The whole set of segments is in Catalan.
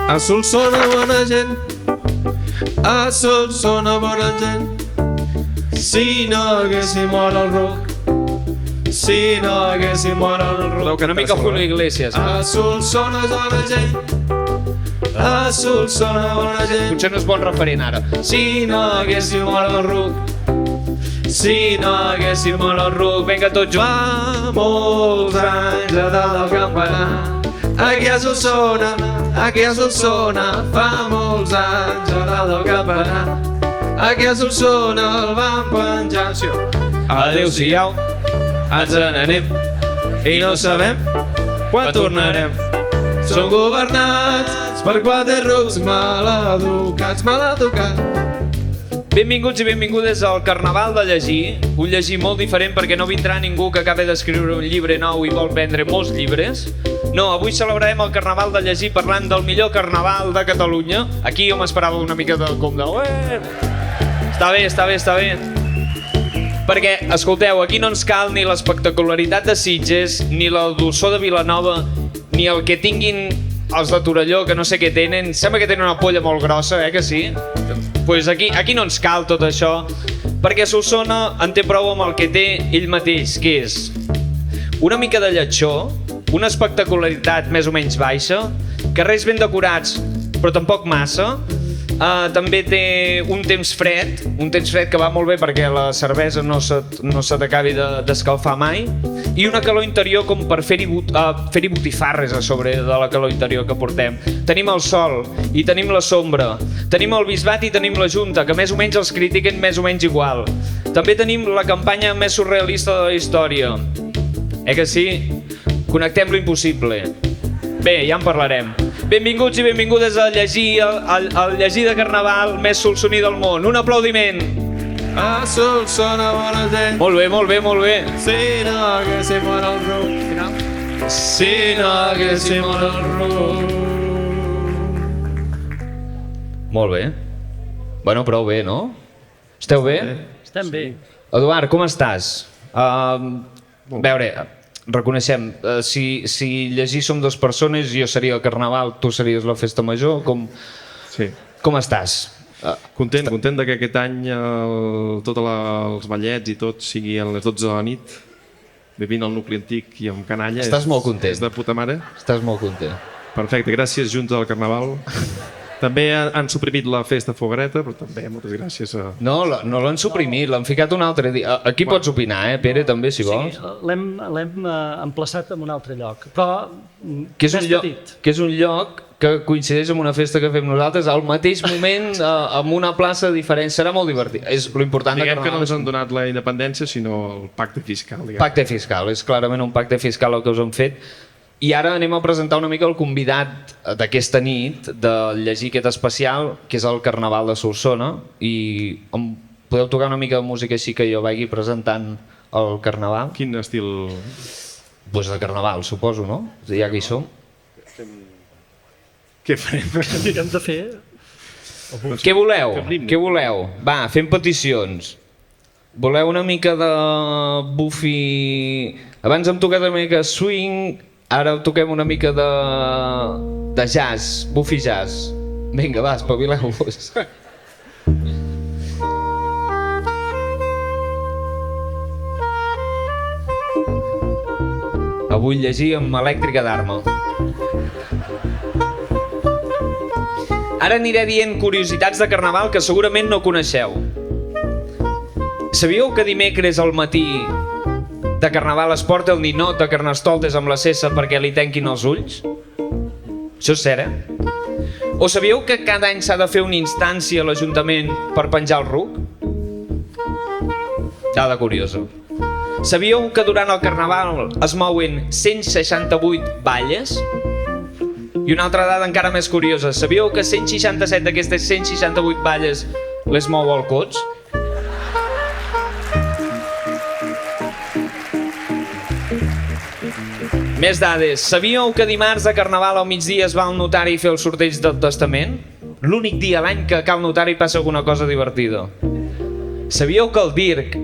A Solsona bona gent, a Solsona bona gent. Si no haguéssim mort el ruc, si no haguéssim mort el ruc. Una mica Julio Iglesias. A Solsona bona gent, a Solsona bona gent. Potser no és bon referent ara. Si no haguéssim mort el ruc, si no haguéssim mort el ruc. Vinga, tots junts. Fa molts anys a dalt del campanar, aquí a Solsona, aquí a Solsona. Fa molts anys a dalt del campanar, aquí a Solsona el van penjar. Adéu-siau, ens n'anem i no sabem quan tornarem. Som governats per quatre rucs maleducats, maleducats. Benvinguts i benvingudes al Carnaval de Llegir. Un llegir molt diferent perquè no vindrà ningú que acabi d'escriure un llibre nou i vol vendre molts llibres. No, avui celebrarem el Carnaval de Llegir parlant del millor Carnaval de Catalunya. Aquí jo m'esperava una mica de com de... Està bé, està bé, està bé. Perquè, escolteu, aquí no ens cal ni l'espectacularitat de Sitges, ni la dolçor de Vilanova, ni el que tinguin els de Torelló, que no sé què tenen. Sembla que tenen una polla molt grossa, que sí? Pues aquí no ens cal tot això, perquè Solsona en té prou amb el que té ell mateix, que és una mica de lletjor, una espectacularitat més o menys baixa, carrers ben decorats, però tampoc massa. També té un temps fred que va molt bé perquè la cervesa no se t'acabi d'escalfar mai, i una calor interior com per fer-hi botifarres a sobre de la calor interior que portem. Tenim el sol i tenim la sombra, tenim el bisbat i tenim la junta, que més o menys els critiquen més o menys igual. També tenim la campanya més surrealista de la història. Que sí? Connectem lo impossible. Bé, ja en parlarem. Benvinguts i benvingudes a llegir, al llegir de Carnaval més solsoní del món. Un aplaudiment. A Solsona bona gent. Molt bé, molt bé, molt bé. Si no haguéssim mort el ruc, si no haguéssim mort el ruc. Molt bé. Bueno, prou bé, no? Esteu bé? Estem bé. Eduard, com estàs? A veure, reconeixem, si llegir som dues persones, jo seria el Carnaval, tu series la festa major, Sí. Com estàs? Content que aquest any tots els ballets i tot sigui a les 12 de la nit, vivint al nucli antic i amb canalla. Estàs molt content. És de puta mare. Estàs molt content. Perfecte, gràcies Junta del Carnaval. També han suprimit la festa fogareta, però també moltes gràcies a... No l'han suprimit, l'han ficat un altre dia. Aquí pots opinar, Pere, també, si vols. Sí, l'hem emplaçat en un altre lloc, però Que és més un lloc que coincideix amb una festa que fem nosaltres al mateix moment, amb una plaça diferent. Serà molt divertit. És l'important de Diguem que no Carnaval. ens han donat la independència, sinó el pacte fiscal. Pacte fiscal, és clarament un pacte fiscal el que us han fet. I ara anem a presentar una mica el convidat d'aquesta nit de llegir aquest especial, que és el Carnaval de Solsona, i em podeu tocar una mica de música així que jo vagi presentant el Carnaval? Quin estil? Pues de Carnaval, suposo, no? Ja que hi som. Què farem? Hem de fer... Què voleu? Què voleu? Va, fem peticions. Voleu una mica de bufi... Abans hem tocat una mica swing, ara toquem una mica de jazz, bufi jazz. Vinga, va, espavileu-vos. Avui llegir amb elèctrica d'arma. Ara aniré dient curiositats de Carnaval que segurament no coneixeu. Sabíeu que dimecres al matí de Carnaval es porta el ninot a Carnestoltes amb la cessa perquè li tanquin els ulls? Això és cert, O sabíeu que cada any s'ha de fer una instància a l'Ajuntament per penjar el ruc? Dada curiosa. Sabíeu que durant el Carnaval es mouen 168 balles? I una altra dada encara més curiosa. Sabíeu que 167 d'aquestes 168 balles les mou el Cots? Més dades. Sabíeu que dimarts de Carnaval al migdia es va al notari fer el sorteig del testament? L'únic dia a l'any que a cal notari passa alguna cosa divertida. Sabíeu que el DIRC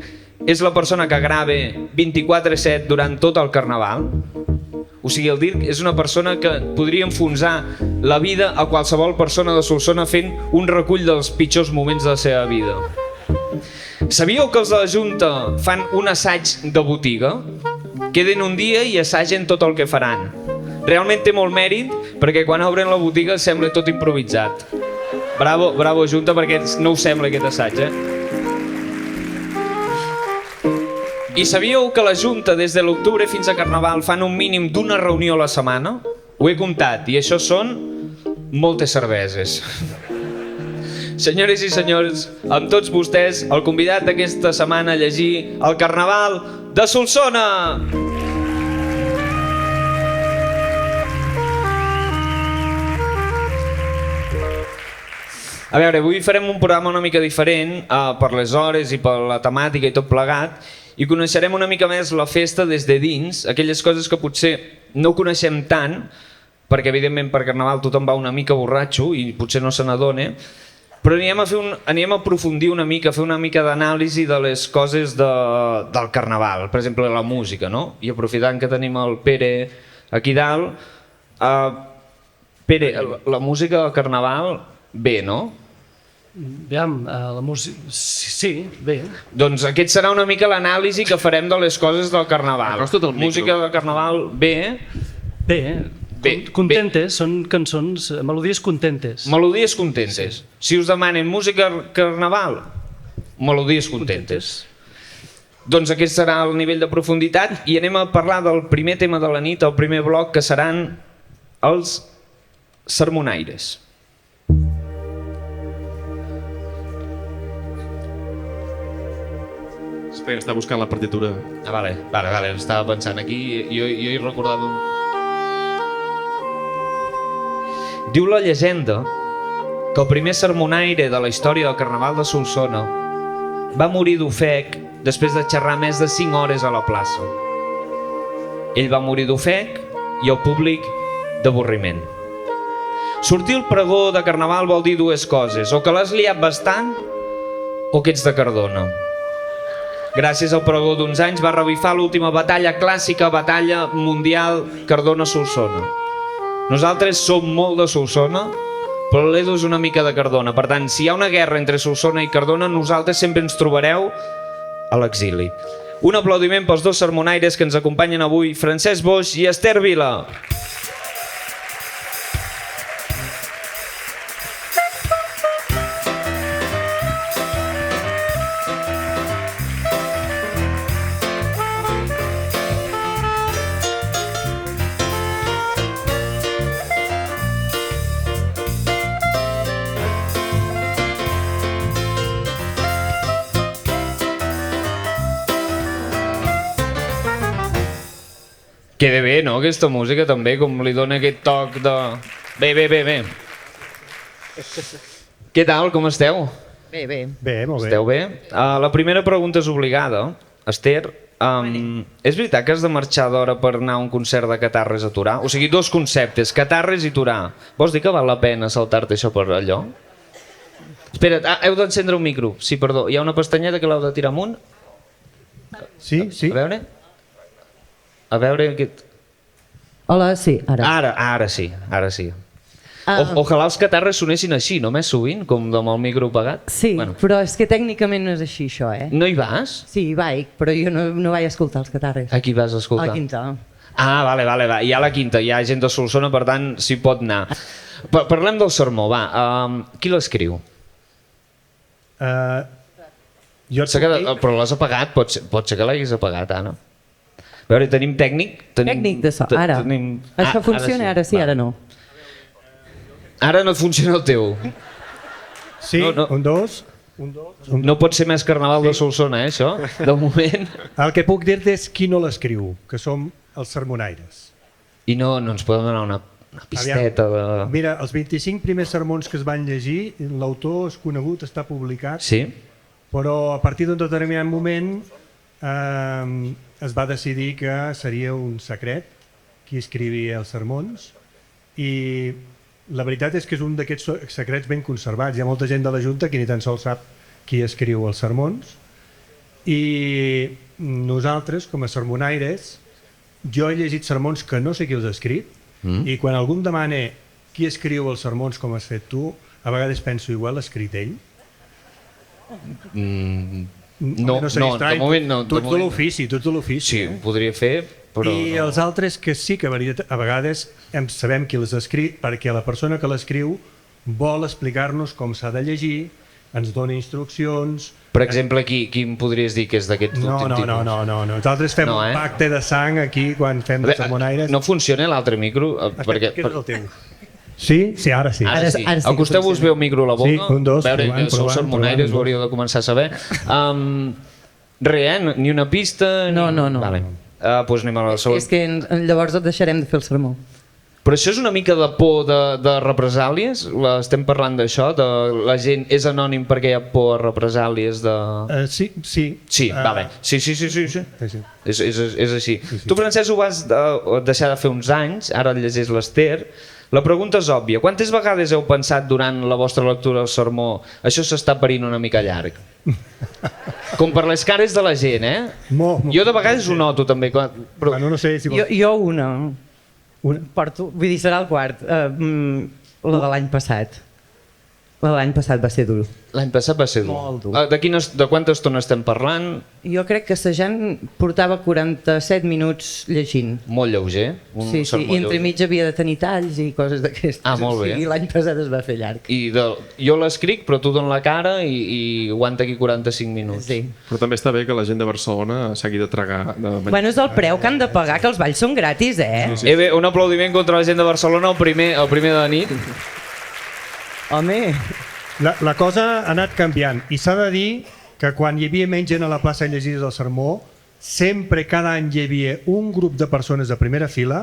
és la persona que grava 24/7 durant tot el Carnaval? O sigui, el Dirk és una persona que podria enfonsar la vida a qualsevol persona de Solsona fent un recull dels pitjors moments de la seva vida. Sabíeu que els de la Junta fan un assaig de botiga? Queden un dia i assagen tot el que faran. Realment té molt mèrit perquè quan obren la botiga sembla tot improvisat. Bravo, bravo Junta, perquè no us sembla aquest assaig, I sabíeu que la Junta des de l'octubre fins a Carnaval fan un mínim d'una reunió a la setmana? Ho he comptat i això són moltes cerveses. Senyores i senyors, amb tots vostès, el convidat d'aquesta setmana a llegir el Carnaval de Solsona! A veure, avui farem un programa una mica diferent per les hores i per la temàtica i tot plegat, i coneixerem una mica més la festa des de dins, aquelles coses que potser no coneixem tant, perquè evidentment per Carnaval tothom va una mica borratxo i potser no se n'adona, però anirem a aprofundir una mica, a fer una mica d'anàlisi de les coses del Carnaval, per exemple la música, no? I aprofitant que tenim el Pere aquí dalt, Pere, la música del Carnaval, bé, no? Aviam, la música... Sí, bé. Doncs aquest serà una mica l'anàlisi que farem de les coses del Carnaval. Música del Carnaval, bé. Bé, contentes, són cançons, melodies contentes. Melodies contentes. Sí. Si us demanen música Carnaval, melodies contentes. Doncs aquest serà el nivell de profunditat i anem a parlar del primer tema de la nit, el primer bloc, que seran els sermonaires. Espera, està buscant la partitura. Vale, estava pensant aquí, jo hi recordava... Diu la llegenda que el primer sermonaire de la història del Carnaval de Solsona va morir d'ofec després de xerrar més de 5 hores a la plaça. Ell va morir d'ofec i el públic d'avorriment. Sortir el pregó de Carnaval vol dir dues coses, o que l'has liat bastant o que ets de Cardona. Gràcies al pregó d'uns anys va revifar l'última batalla clàssica, batalla mundial Cardona-Solsona. Nosaltres som molt de Solsona, però l'Edu és una mica de Cardona. Per tant, si hi ha una guerra entre Solsona i Cardona, nosaltres sempre ens trobareu a l'exili. Un aplaudiment pels dos sermonaires que ens acompanyen avui, Francesc Boix i Esther Vila. Queda bé, no?, aquesta música també, com li dona aquest toc de... Bé. Què tal, com esteu? Bé. Bé, molt bé. Esteu bé? La primera pregunta és obligada. Esther, és veritat que has de marxar d'hora per anar a un concert de Catarres a Torà? O sigui, dos conceptes, Catarres i Torà. Vols dir que val la pena saltar-te això per allò? Espera't, heu d'encendre un micro. Sí, perdó, hi ha una pestanyeta que l'heu de tirar amunt? Sí. A veure aquest... Hola, sí, ara. Ara sí. Ojalà els Catarres sonessin així, no més sovint, com amb el micro apagat. Sí, bueno. Però és que tècnicament no és així, això, No hi vas? Sí, hi vaig, però jo no vaig escoltar els Catarres. A qui vas escoltar? A la Quinta. Vale. Hi ha la Quinta, hi ha gent de Solsona, per tant, s'hi pot anar. Parlem del sermó, va. Qui l'escriu? Però l'has apagat? Pot ser que l'haguis apagat, Anna. A veure, tenim tècnic? Tècnic de so, ara. Això funciona, ara sí, ara no. Ara no et funciona el teu. Sí, no. Un dos. No pot ser més Carnaval de Solsona, això, de moment. El que puc dir-te és qui no l'escriu, que som els sermonaires. I no ens poden donar una pisteta de... Mira, els 25 primers sermons que es van llegir, l'autor és conegut, està publicat, sí? Però a partir d'un determinat moment es va decidir que seria un secret qui escrivia els sermons i la veritat és que és un d'aquests secrets ben conservats. Hi ha molta gent de la Junta que ni tan sols sap qui escriu els sermons i nosaltres com a sermonaires jo he llegit sermons que no sé qui els ha escrit, i quan algú em demana qui escriu els sermons com has fet tu, a vegades penso, igual l'ha escrit ell. No, de moment no. Tu ets de l'ofici, Sí, ho podria fer, però... I els altres que sí que a vegades sabem qui els ha escrit, perquè la persona que l'escriu vol explicar-nos com s'ha de llegir, ens dona instruccions... Per exemple, qui em podries dir que és d'aquest últim tipus? No. Nosaltres fem un pacte de sang aquí quan fem els sermonaires. No funciona l'altre micro? Aquest és el teu. Sí, ara sí. Ara sí. Acosteu-vos bé el micro a la boca. Sí, un, dos, provant. Sou sermonaires, ho hauríeu de començar a saber. Res, ni una pista... No. Vale. Doncs anem a la següent. És que llavors et deixarem de fer el sermó. Però això és una mica de por de represàlies? Estem parlant d'això? De la gent és anònim perquè hi ha por a represàlies de... Sí. Sí, vale. Sí. És així. Tu, Francesc, ho vas deixar de fer uns anys, ara et llegeix l'Ester. La pregunta és òbvia. Quantes vegades heu pensat durant la vostra lectura del sermó això s'està parint una mica llarg? Com per les cares de la gent, Jo de vegades ho noto també. Però... no sé si... Jo una. Porto, vull dir, serà el quart. La de l'any passat. La de l'any passat va ser dur. L'any passat va ser dur. Molt dur. De quanta estona estem parlant? Jo crec que Sejan portava 47 minuts llegint. Molt lleuger. Sí, i entremig havia de tenir talls i coses d'aquestes. Molt bé. I l'any passat es va fer llarg. Jo l'escric, però tu dona la cara i aguanta aquí 45 minuts. Sí. Però també està bé que la gent de Barcelona s'hagi de tragar. Bueno, és el preu que han de pagar, que els balls són gratis, Sí. Bé, un aplaudiment contra la gent de Barcelona, el primer de la nit. Home... La cosa ha anat canviant i s'ha de dir que quan hi havia menys gent a la plaça llegides del sermó, sempre cada any hi havia un grup de persones de primera fila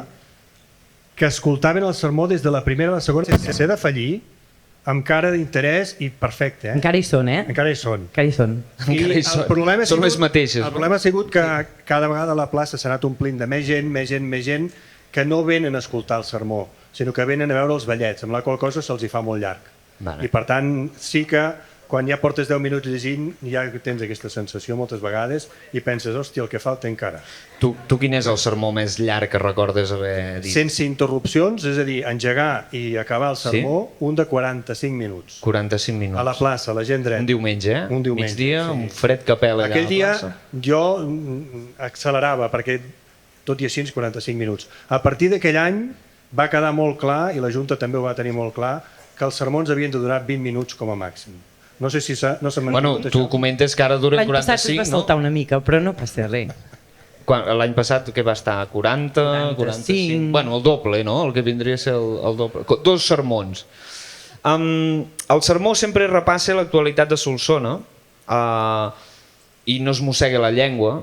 que escoltaven el sermó des de la primera a la segona sense ser de fallir, amb cara d'interès i perfecte. Encara hi són, Encara hi són. I el problema són les mateixes. El problema ha sigut que cada vegada la plaça s'ha anat omplint de més gent que no venen a escoltar el sermó, sinó que venen a veure els ballets, amb la qual cosa se'ls hi fa molt llarg. I per tant sí que quan ja portes 10 minuts llegint ja tens aquesta sensació moltes vegades i penses, hòstia, el que falta encara. Tu quin és el sermó més llarg que recordes haver dit? Sense interrupcions, és a dir, engegar i acabar el sermó, un de 45 minuts. 45 minuts. A la plaça, la gent dreta. Un diumenge, Un diumenge. Migdia, un fred que pela allà a la plaça. Aquell dia jo accelerava perquè tot i així 45 minuts. A partir d'aquell any va quedar molt clar, i la Junta també ho va tenir molt clar, que els sermons havien de durar 20 minuts com a màxim. No sé si no s'ha mantingut això. Tu comentes que ara duren 45, no? L'any passat es va saltar una mica, però no passa res. L'any passat què va estar? 40, 45? Bueno, el doble, no? El que vindria a ser el doble. 2 sermons. El sermó sempre repassa l'actualitat de Solsona i no es mossega la llengua,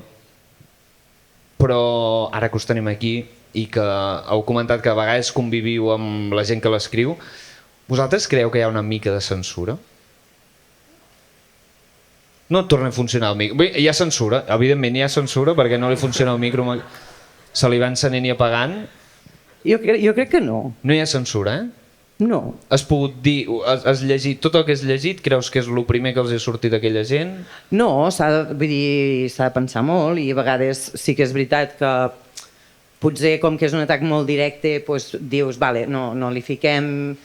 però ara que us tenim aquí i que heu comentat que a vegades conviviu amb la gent que l'escriu, vosaltres creieu que hi ha una mica de censura? No et torna a funcionar el micro. Bé, hi ha censura, evidentment hi ha censura perquè no li funciona el micro, se li va encenent i apagant. Jo crec que no. No hi ha censura, No. Has pogut dir, has llegit, tot el que has llegit, creus que és el primer que els ha sortit a aquella gent? No, s'ha de pensar molt i a vegades sí que és veritat que potser com que és un atac molt directe dius, vale, no li fiquem...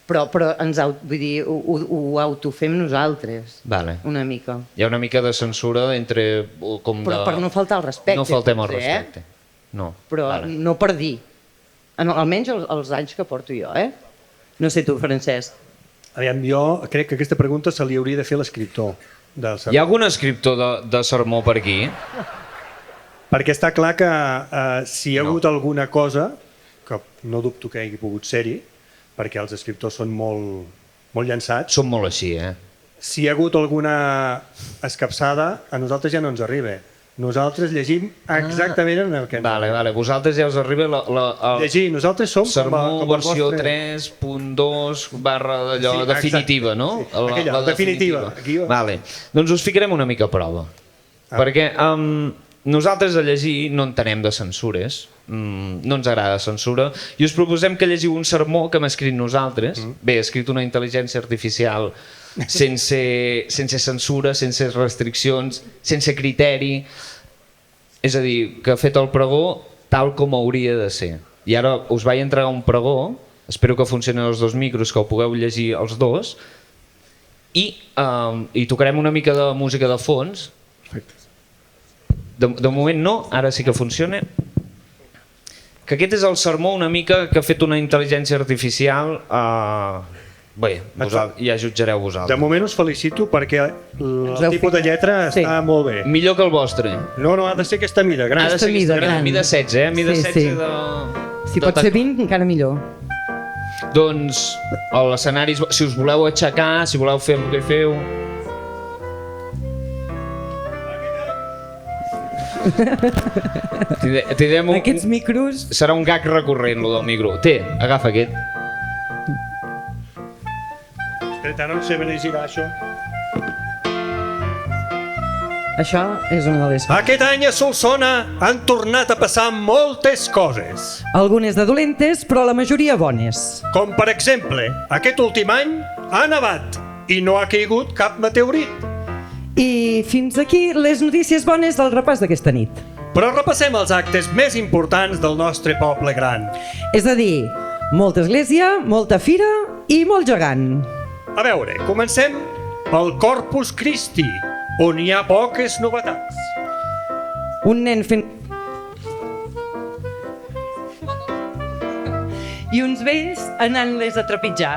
Però ho autofem nosaltres, una mica. Hi ha una mica de censura entre... Per no faltar al respecte. No faltem al respecte. Però no per dir. Almenys els anys que porto jo, No sé tu, Francesc. Aviam, jo crec que aquesta pregunta se li hauria de fer l'escriptor del sermó. Hi ha algun escriptor de sermó per aquí? Perquè està clar que si hi ha hagut alguna cosa, que no dubto que hagi pogut ser-hi, perquè els escriptors són molt llançats. Són molt així, Si hi ha hagut alguna escapçada, a nosaltres ja no ens arriba. Nosaltres llegim exactament en el que ens arriba. Vale, vosaltres ja us arriba llegir, nosaltres som sermó versió 3.2 / definitiva, no? La definitiva. Vale, doncs us ficarem una mica a prova. Perquè nosaltres a llegir no entenem de censures, no ens agrada censura, i us proposem que llegiu un sermó que hem escrit nosaltres. Bé, ha escrit una intel·ligència artificial sense censura, sense restriccions, sense criteri. És a dir, que ha fet el pregó tal com hauria de ser. I ara us vaig entregar un pregó, espero que funcionin els dos micros, que ho pugueu llegir els dos, i tocarem una mica de música de fons. De moment no, ara sí que funciona. Que aquest és el sermó una mica que ha fet una intel·ligència artificial. Bé, ja jutjareu vosaltres. De moment us felicito perquè el tipus de lletra està molt bé. Millor que el vostre. No, ha de ser aquesta mida, gran. Ha de ser mida gran. Mida 16, Mida 16 de... Si pot ser 20, encara millor. Doncs l'escenari, si us voleu aixecar, si voleu fer el que feu... Aquests micros... Serà un gag recurrent, lo del micro. Agafa aquest. Espera, no sé ben girar això. Això és una de les... Aquest any a Solsona han tornat a passar moltes coses. Algunes de dolentes, però la majoria bones. Com per exemple, aquest últim any ha nevat i no ha caigut cap meteorit. I fins aquí les notícies bones del repàs d'aquesta nit. Però repassem els actes més importants del nostre poble gran. És a dir, molta església, molta fira i molt gegant. A veure, comencem pel Corpus Christi, on hi ha poques novetats. Un nen fent... I uns vells anant-les a trepitjar.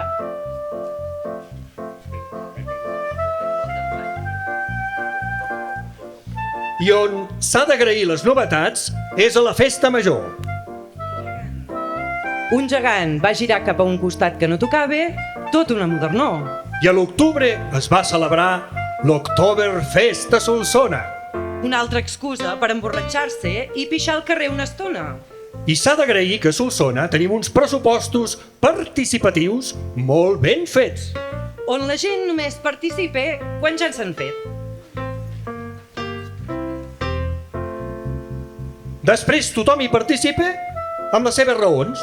I on s'ha d'agrair les novetats és a la festa major. Un gegant va girar cap a un costat que no tocava, tot una modernor. I a l'octubre es va celebrar l'Oktoberfest a Solsona. Una altra excusa per emborratxar-se i pixar al carrer una estona. I s'ha d'agrair que a Solsona tenim uns pressupostos participatius molt ben fets. On la gent només participa quan ja s'han fet. Després tothom hi participa amb les seves raons.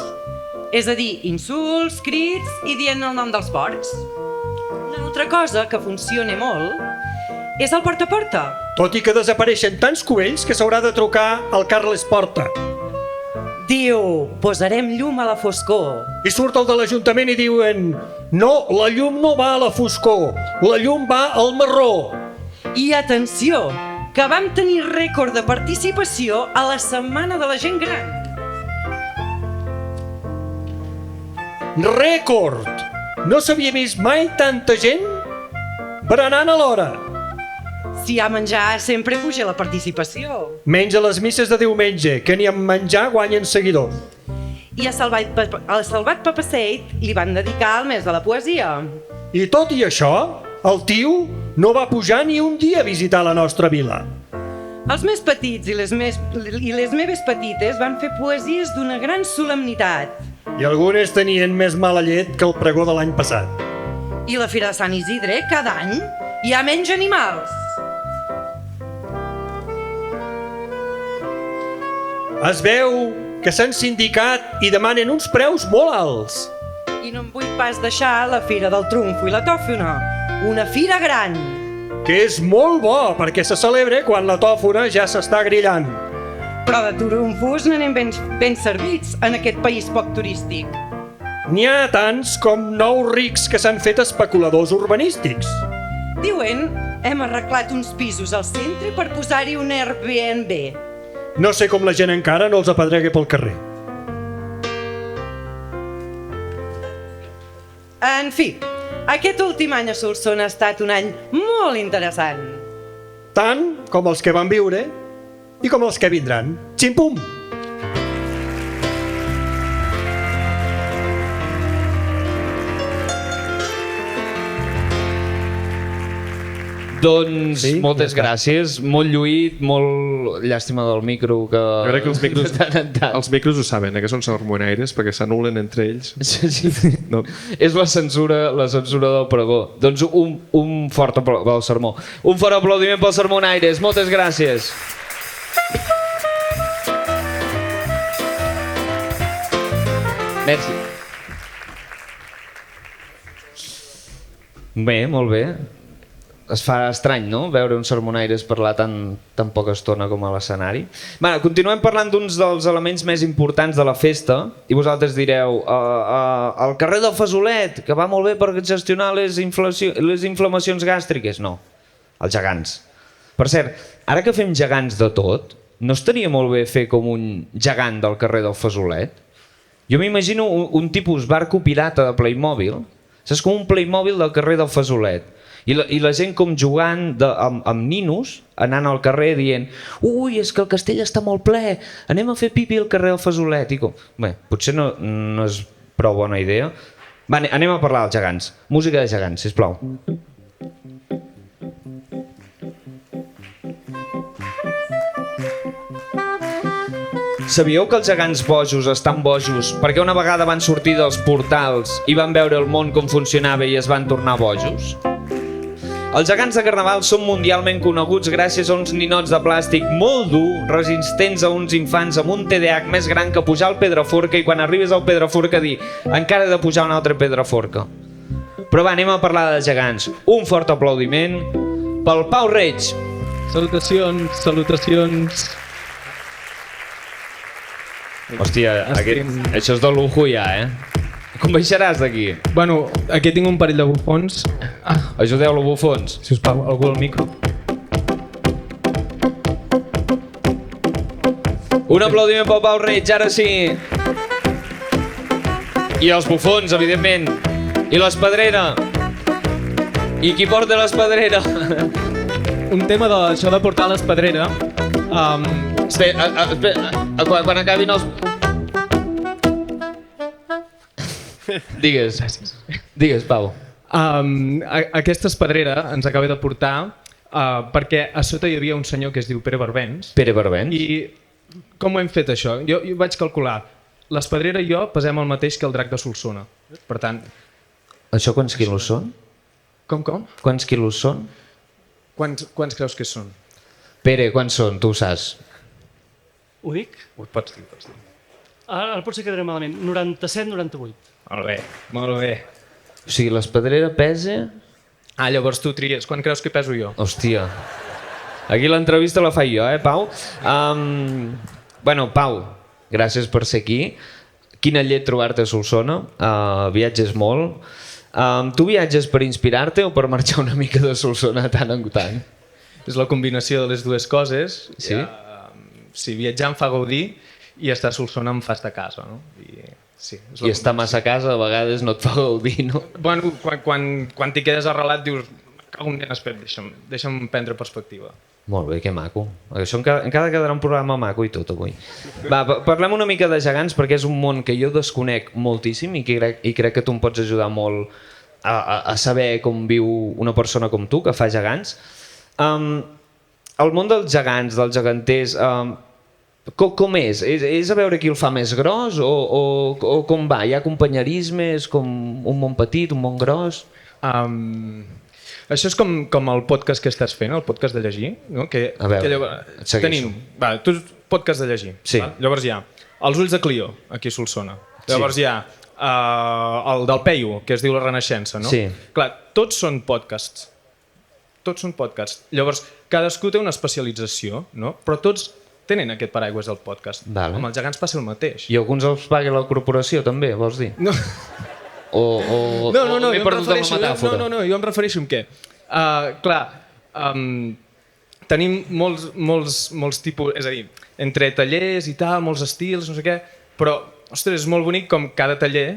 És a dir, insults, crits i dient el nom dels porcs. Una altra cosa que funciona molt és el porta a porta. Tot i que desapareixen tants cubells que s'haurà de trucar al Carles Porta. Diu, posarem llum a la foscor. I surt el de l'Ajuntament i diuen no, la llum no va a la foscor, la llum va al marró. I atenció, que vam tenir rècord de participació a la Setmana de la Gent Gran. Rècord! No s'havia vist mai tanta gent berenant a l'hora. Si hi ha menjar, sempre puja la participació. Menys a les misses de diumenge, que ni amb menjar guanyen seguidors. I a Salvat Papaseit li van dedicar el mes de la poesia. I tot i això, el tio no va pujar ni un dia a visitar la nostra vila. Els més petits i les meves petites van fer poesies d'una gran solemnitat. I algunes tenien més mala llet que el pregó de l'any passat. I la Fira de Sant Isidre, cada any, hi ha menys animals. Es veu que s'han sindicat i demanen uns preus molt alts. I no em vull pas deixar la Fira del Trumfo i la Tòfona, una fira gran. Que és molt bo perquè se celebra quan la tòfona ja s'està grillant. Però de trumfos n'anem ben servits en aquest país poc turístic. N'hi ha tants com nous rics que s'han fet especuladors urbanístics. Diuen, hem arreglat uns pisos al centre per posar-hi un Airbnb. No sé com la gent encara no els apedregui pel carrer. En fi, aquest últim any a Solsona ha estat un any molt interessant. Tant com els que van viure i com els que vindran. Ximpum! Doncs sí, moltes gràcies, molt lluït, molt llàstima del micro que... Jo crec que els micros ho saben, que són sermonaires perquè s'anulen entre ells. Sí. No. És la censura del pregó. Doncs un fort pel sermó. Un fort aplaudiment pels sermonaires, moltes gràcies. Merci. Bé, molt bé. es fa estrany, no?, veure uns sermonaires parlar tan poca estona com a l'escenari. Continuem parlant d'uns dels elements més importants de la festa i vosaltres direu el carrer del Fesolet, que va molt bé per gestionar les inflamacions gàstriques. No, els gegants. Per cert, ara que fem gegants de tot, no estaria molt bé fer com un gegant del carrer del Fesolet? Jo m'imagino un tipus barco pirata de Playmobil, saps, com un Playmobil del carrer del Fesolet. I la gent com jugant amb ninos, anant al carrer dient ui, és que el castell està molt ple, anem a fer pipi al carrer del Fesolet. Bé, potser no és prou bona idea. Va, anem a parlar dels gegants. Música de gegants, sisplau. Sabíeu que els gegants bojos estan bojos perquè una vegada van sortir dels portals i van veure el món com funcionava i es van tornar bojos? Els gegants de Carnaval són mundialment coneguts gràcies a uns ninots de plàstic molt dur, resistents a uns infants amb un TDAH més gran que pujar al Pedraforca i quan arribes al Pedraforca dir encara he de pujar un altre Pedraforca. Però va, anem a parlar de gegants. Un fort aplaudiment pel Pau Reig. Salutacions, salutacions. Hòstia, això és de lujo ja, Com baixaràs d'aquí? Bueno, aquí tinc un parell de bufons. Ajudeu-lo, bufons. Si us plau, algú al micro. Un aplaudiment pel Pau Reig, ara sí. I els bufons, evidentment. I l'espadrera. I qui porta l'espadrera? Un tema d'això de portar l'espadrera. Espera, quan acabin els... Digues, Pau. Aquesta espadrera ens acaba de portar perquè a sota hi havia un senyor que es diu Pere Barbens. Pere Barbens? I com ho hem fet això? Jo vaig calcular. L'espadrera i jo pesem el mateix que el drac de Solsona. Per tant... Això quants quilos són? Com? Quants quilos són? Quants creus que són? Pere, quants són? Tu ho saps. Ho dic? Ho pots dir. Ara potser quedaré malament. 97-98. Molt bé. O sigui, l'espadrera pesa... Llavors tu tries. Quan creus que peso jo? Hòstia. Aquí l'entrevista la faig jo, Pau? Bueno, Pau, gràcies per ser aquí. Quina llet trobar-te a Solsona. Viatges molt. Tu viatges per inspirar-te o per marxar una mica de Solsona tant en tant? És la combinació de les dues coses. Sí? Si viatjar em fa gaudir i estar a Solsona em fa estar a casa, no? I estar massa a casa a vegades no et fa gaudir, no? Bueno, quan t'hi quedes arrelat dius deixa'm prendre perspectiva. Molt bé, que maco. Això encara quedarà un programa maco i tot avui. Va, parlem una mica de gegants perquè és un món que jo desconec moltíssim i crec que tu em pots ajudar molt a saber com viu una persona com tu que fa gegants. El món dels gegants, dels geganters, com és? És a veure qui el fa més gros o com va? Hi ha companyerisme? És com un món petit, un món gros? Això és com el podcast que estàs fent, el podcast de llegir. No? A veure, et segueixo. Tu podcast de llegir. Sí. Llavors hi ha Els ulls de Clio, aquí a Solsona. Llavors hi ha el del Peyu, que es diu La Renaixença. No? Sí. Clar, tots són podcasts. Tots són podcasts. Llavors, cadascú té una especialització, no? Però tots tenen aquest paraigües del podcast. Vale. Amb els gegants passa el mateix. I alguns els paga la corporació també, vols dir? No. O m'he perdut en la metàfora? No, jo em refereixo a què? Tenim molts tipus, és a dir, entre tallers i tal, molts estils, no sé què, però, ostres, és molt bonic com cada taller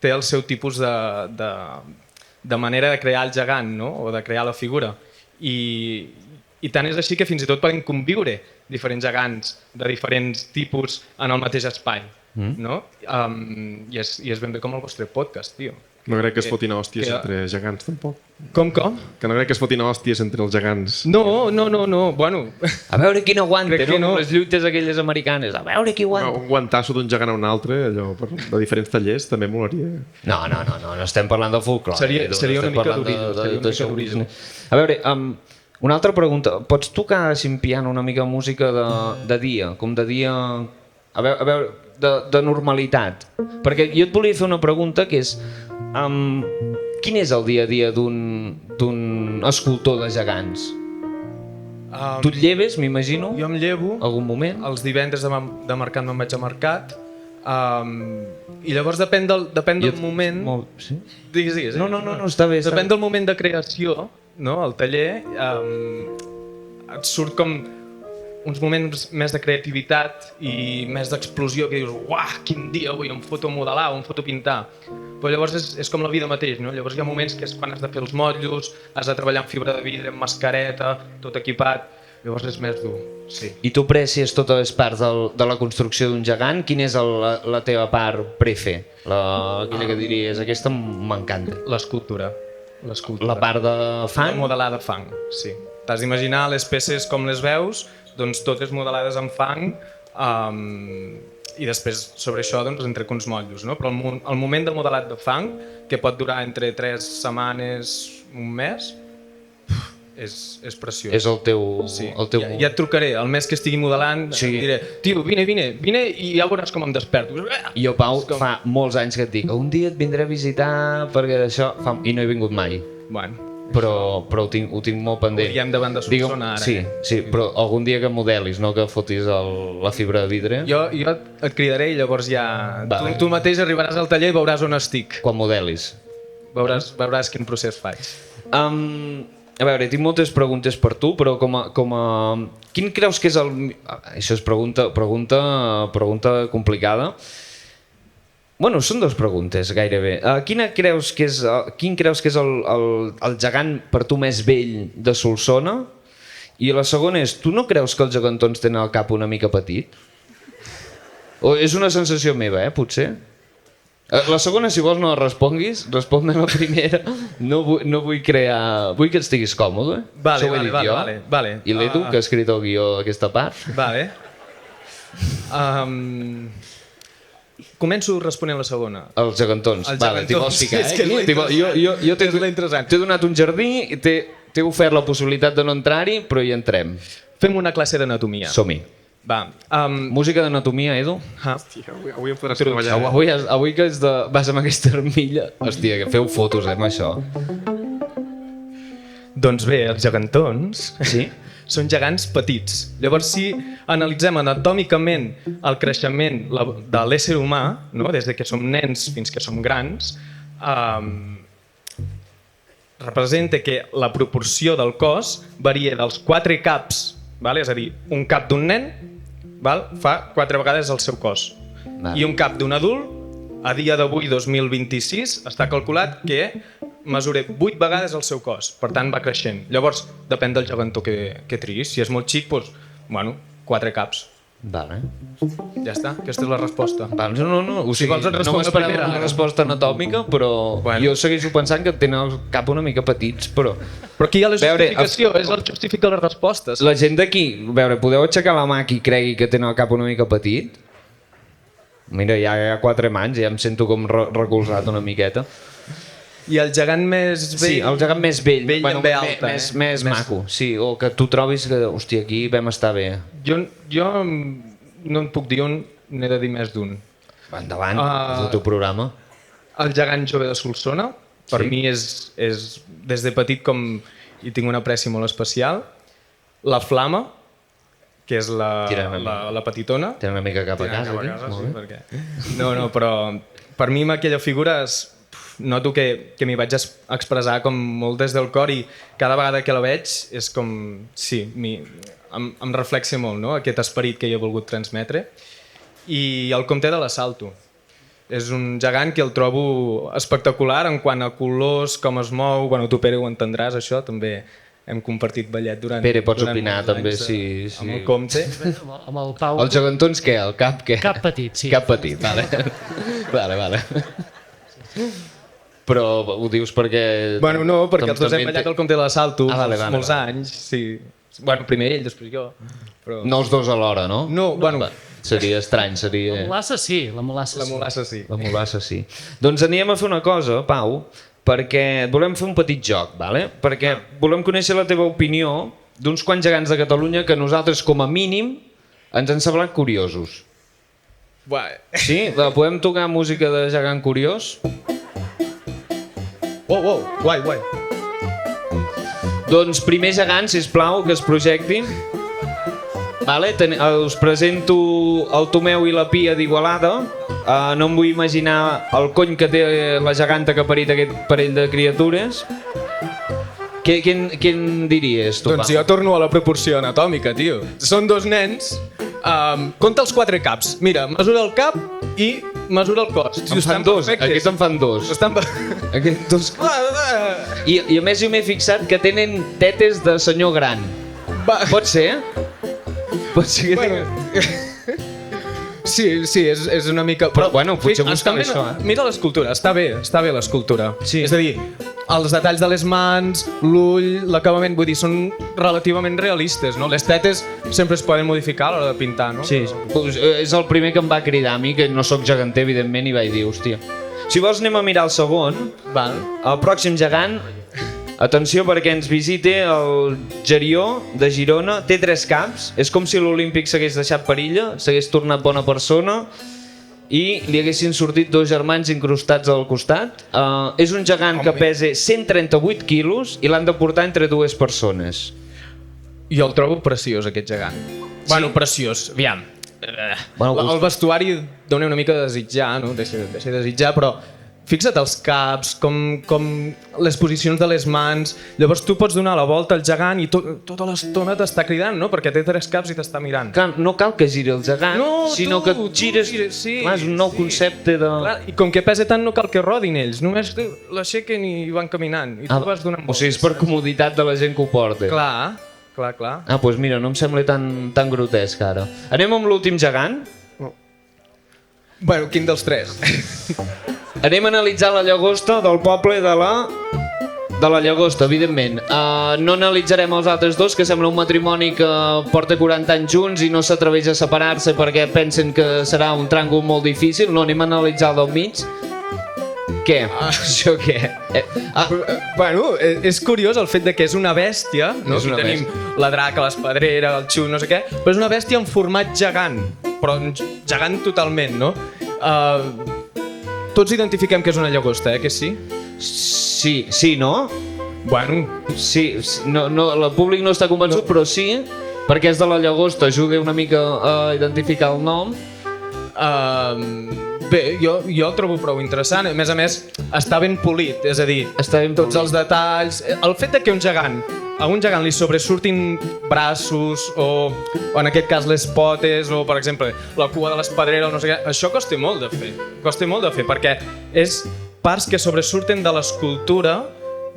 té el seu tipus de manera de crear el gegant, no? O de crear la figura. I tant és així que fins i tot poden conviure diferents gegants de diferents tipus en el mateix espai. No? I és ben bé com el vostre podcast, tio. No crec que es fotin a hòsties entre gegants, tampoc. Com? Que no crec que es fotin a hòsties entre els gegants. No, bueno... A veure qui no aguanta, Crec que no? no. Les lluites aquelles americanes, a veure qui aguanta. Un guantasso d'un gegant a un altre, allò, de diferents tallers, també molaria. No estem parlant de folclore. Seria una mica d'origen. A veure, una altra pregunta. Pots tocar així en piano una mica música de dia? Com de dia... A veure, de normalitat. Perquè jo et volia fer una pregunta que és... Quin és el dia a dia d'un un escultor de gegants? Tu et lleves, m'imagino, Jo em llevo, algun moment? els divendres de mercat me'n vaig a mercat, i llavors depèn del moment... Sí? Digues. No, està bé. Depèn del moment de creació, no? Al taller et surt com uns moments més de creativitat i més d'explosió, que dius, uah, quin dia avui, em foto a modelar o em foto a pintar. Però llavors és com la vida mateix, no? Llavors hi ha moments que és quan has de fer els motllos, has de treballar amb fibra de vidre, amb mascareta, tot equipat, llavors és més dur, sí. I tu aprecies totes les parts de la construcció d'un gegant? Quina és la teva part prefe? Aquella que diries, aquesta m'encanta. L'escultura. La part de fang? Modelar de fang, sí. T'has d'imaginar les peces com les veus, doncs totes modelades en fang, i després sobre això doncs en trec uns motllos, no? Però el moment de modelat de fang, que pot durar entre 3 setmanes, un mes, és preciós. És el teu... Sí. Ja et trucaré, el mes que estigui modelant, diré, tio, vine i ja veuràs com em desperto. I jo, Pau, fa molts anys que et dic, un dia et vindré a visitar perquè això... I no he vingut mai. Bueno, però ho tinc molt pendent. Hauríem davant de Solsona ara. Sí, però algun dia que modelis, no que fotis la fibra de vidre. Jo et cridaré i llavors ja... Tu mateix arribaràs al taller i veuràs on estic. Quan modelis. Veuràs quin procés faig. A veure, tinc moltes preguntes per tu, però com a... Quin creus que és el... Això és pregunta complicada. Bueno, són dues preguntes, gairebé. Quin creus que és el gegant per tu més vell de Solsona? I la segona és, tu no creus que els gegantons tenen el cap una mica petit? O és una sensació meva, potser? La segona, si vols, no la responguis. Respon-me la primera. No vull crear... Vull que estiguis còmode. Vale. I l'Edu, que ha escrit el guió d'aquesta part. Vale. Començo responent la segona. Els gegantons. Vale, t'hi vols ficar, És que Jo t'he donat un jardí i t'he ofert la possibilitat de no entrar-hi, però hi entrem. Fem una classe d'anatomia. Som-hi. Va. Música d'anatomia, Edu? Avui em podràs treballar. Avui que vas amb aquesta armilla... Hòstia, que feu fotos, amb això. Doncs bé, els gegantons... Sí? Són gegants petits. Llavors, si analitzem anatòmicament el creixement de l'ésser humà, no? Des de que som nens fins que som grans, representa que la proporció del cos varia dels 4 caps, és a dir, un cap d'un nen fa 4 vegades el seu cos. I un cap d'un adult, a dia d'avui, 2026, està calculat que mesura 8 vegades el seu cos, per tant va creixent. Llavors, depèn del gegantó que triguis. Si és molt xic, doncs, 4 caps. Vale. Ja està, aquesta és la resposta. No. O sigui, no m'esperava una resposta anatòmica, però jo segueixo pensant que tenen el cap una mica petits, però... Però aquí hi ha la justificació, és el justifica les respostes. La gent d'aquí, a veure, podeu aixecar la mà qui cregui que tenen el cap una mica petit? Mira, ja hi ha 4 mans, ja em sento com recolzat una miqueta. I el gegant més vell... Sí, el gegant més vell, amb B alta, més maco, sí, o que tu trobis que, hòstia, aquí vam estar bé. Jo no en puc dir un, n'he de dir més d'un. Endavant, és el teu programa. El gegant jove de Solsona, per mi és des de petit com hi tinc una apreci molt especial. La Flama, que és la petitona. Tenen una mica cap a casa, aquí. No, però per mi amb aquella figura noto que m'hi vaig expressar com molt des del cor i cada vegada que la veig és com... Sí, em reflexa molt, no? Aquest esperit que hi he volgut transmetre. I el comte de l'Assalto. És un gegant que el trobo espectacular en quant a colors, com es mou... Bueno, tu, Pere, ho entendràs, això. També hem compartit ballet durant... Pere, pots opinar també, sí. Amb el comte. Amb el Pau... Els gegantons què? El cap què? Cap petit, sí. Cap petit, vale. Però ho dius perquè... Bueno, no, perquè els dos hem ballat el comte de l'Assalto molts anys, sí. Bueno, primer ell, després jo. Però... No els dos alhora, no? No, bueno... Seria estrany, seria... La molassa sí, la molassa sí. La molassa sí. Doncs anirem a fer una cosa, Pau, perquè volem fer un petit joc, vale? Perquè volem conèixer la teva opinió d'uns quants gegants de Catalunya que nosaltres, com a mínim, ens han semblat curiosos. Sí? Podem tocar música de gegant curiós? Wow, guai. Doncs primer gegant, sisplau, que es projecti. Vale, us presento el Tomeu i la Pia d'Igualada. No em vull imaginar el cony que té la geganta que ha parit aquest parell de criatures. Quin diries, tu, Doncs jo torno a la proporció anatòmica, tio. Són dos nens, compta els 4 caps. Mira, mesura el cap i mesura el cos. En fan dos, aquests en fan dos. Estan... Aquests dos. I a més jo m'he fixat que tenen tetes de senyor gran. Pot ser? Pot ser que tenen... Sí, és una mica... Però bueno, potser busca'm això, Mira l'escultura, està bé l'escultura. Sí. És a dir, els detalls de les mans, l'ull, l'acabament, vull dir, són relativament realistes, no? Les tetes sempre es poden modificar a l'hora de pintar, no? Sí, pues, és el primer que em va cridar a mi, que no sóc geganter, evidentment, i vaig dir, hòstia. Si vols anem a mirar el segon. Val. El pròxim gegant, atenció perquè ens visite el Gerió de Girona, té 3 caps, és com si l'Olímpic s'hagués deixat per illa, s'hagués tornat bona persona i li haguessin sortit 2 germans incrustats al costat. És un gegant que pesa 138 quilos i l'han de portar entre 2 persones. Jo el trobo preciós, aquest gegant. Sí. Bueno, preciós, aviam. El vestuari dona una mica de desitjar, no? Deixa de desitjar, però fixa't els caps, com les posicions de les mans. Llavors tu pots donar la volta al gegant i tota l'estona t'està cridant, no? Perquè té 3 caps i t'està mirant. Clar, no cal que giri el gegant, sinó que gires... Sí, clar, és un nou concepte de... Clar, i com que pesa tant no cal que rodin ells, només l'aixequen i van caminant. I tu vas donant voltes. O sigui, és per comoditat de la gent que ho porta. Clar. Doncs mira, no em sembla tan grotesc ara. Anem amb l'últim gegant? Bueno, quin dels 3? Anem a analitzar la llagosta del poble de la Llagosta, evidentment. No analitzarem els altres dos, que sembla un matrimoni que porta 40 anys junts i no s'atreveix a separar-se perquè pensen que serà un tràngol molt difícil. No, anem a analitzar el del mig. Què? Això què? Bueno, és curiós el fet de que és una bèstia, no? És una Tenim la draca, l'espadrera, el xu, no sé què, però és una bèstia en format gegant, però gegant totalment, no? Tots identifiquem que és una llagosta, que sí? Sí, no? Bueno... Sí, no, el públic no està convençut, però sí, perquè és de la Llagosta, ajuda una mica a identificar el nom. Bé, jo el trobo prou interessant. A més, està ben polit, és a dir, tots els detalls... El fet de que a un gegant li sobresurtin braços o en aquest cas les potes o, per exemple, la cua de l'espadrera o no sé què, això costa molt de fer, perquè és parts que sobresurten de l'escultura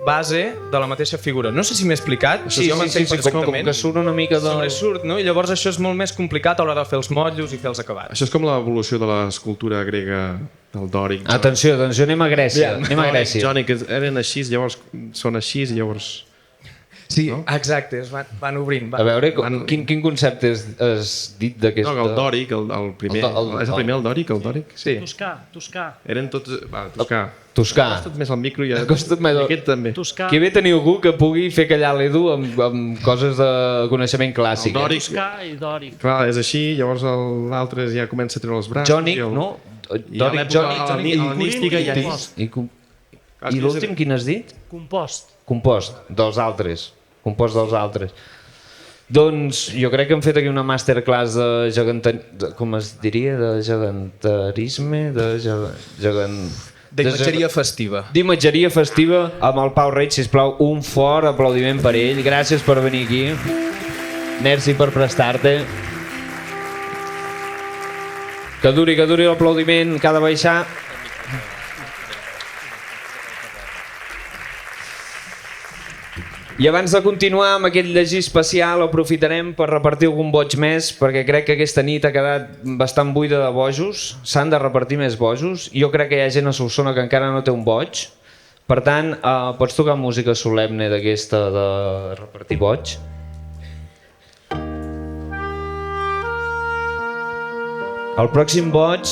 base de la mateixa figura. No sé si m'he explicat, Sí, jo m'entenc perfectament. Com que surt una mica de... Sobresurt, no? I llavors això és molt més complicat a l'hora de fer els motllos i fer els acabats. Això és com l'evolució de l'escultura grega del dòric. Atenció, anem a Grècia. Jònic, eren així, llavors són així i llavors... Sí, no? Exacte, es van obrint. A veure, quin concepte has dit d'aquest... No, el dòric, el primer... És el primer el dòric? Sí. Toscà. Eren tots... Toscà. Toscà. Costa't més el micro i aquest també. Toscà. Que bé tenir algú que pugui fer callar l'Edu amb coses de coneixement clàssic. El dòric. Toscà i dòric. Clar, és així, llavors l'altre ja comença a treure els braços. Jònic, no? Dòric, hel·lenística ja és... I l'últim quin has dit? Compost, dels altres. Compost dels altres. Doncs jo crec que hem fet aquí una masterclass de com es diria? De gegantarisme? D'imatgeria festiva. D'imatgeria festiva amb el Pau Reig, sisplau, un fort aplaudiment per ell. Gràcies per venir aquí. Merci per prestar-te. Que duri l'aplaudiment, que ha de baixar. I abans de continuar amb aquest llegir especial aprofitarem per repartir algun boig més perquè crec que aquesta nit ha quedat bastant buida de bojos. S'han de repartir més bojos. Jo crec que hi ha gent a Solsona que encara no té un boig. Per tant, pots tocar música solemne d'aquesta de repartir boig? El pròxim boig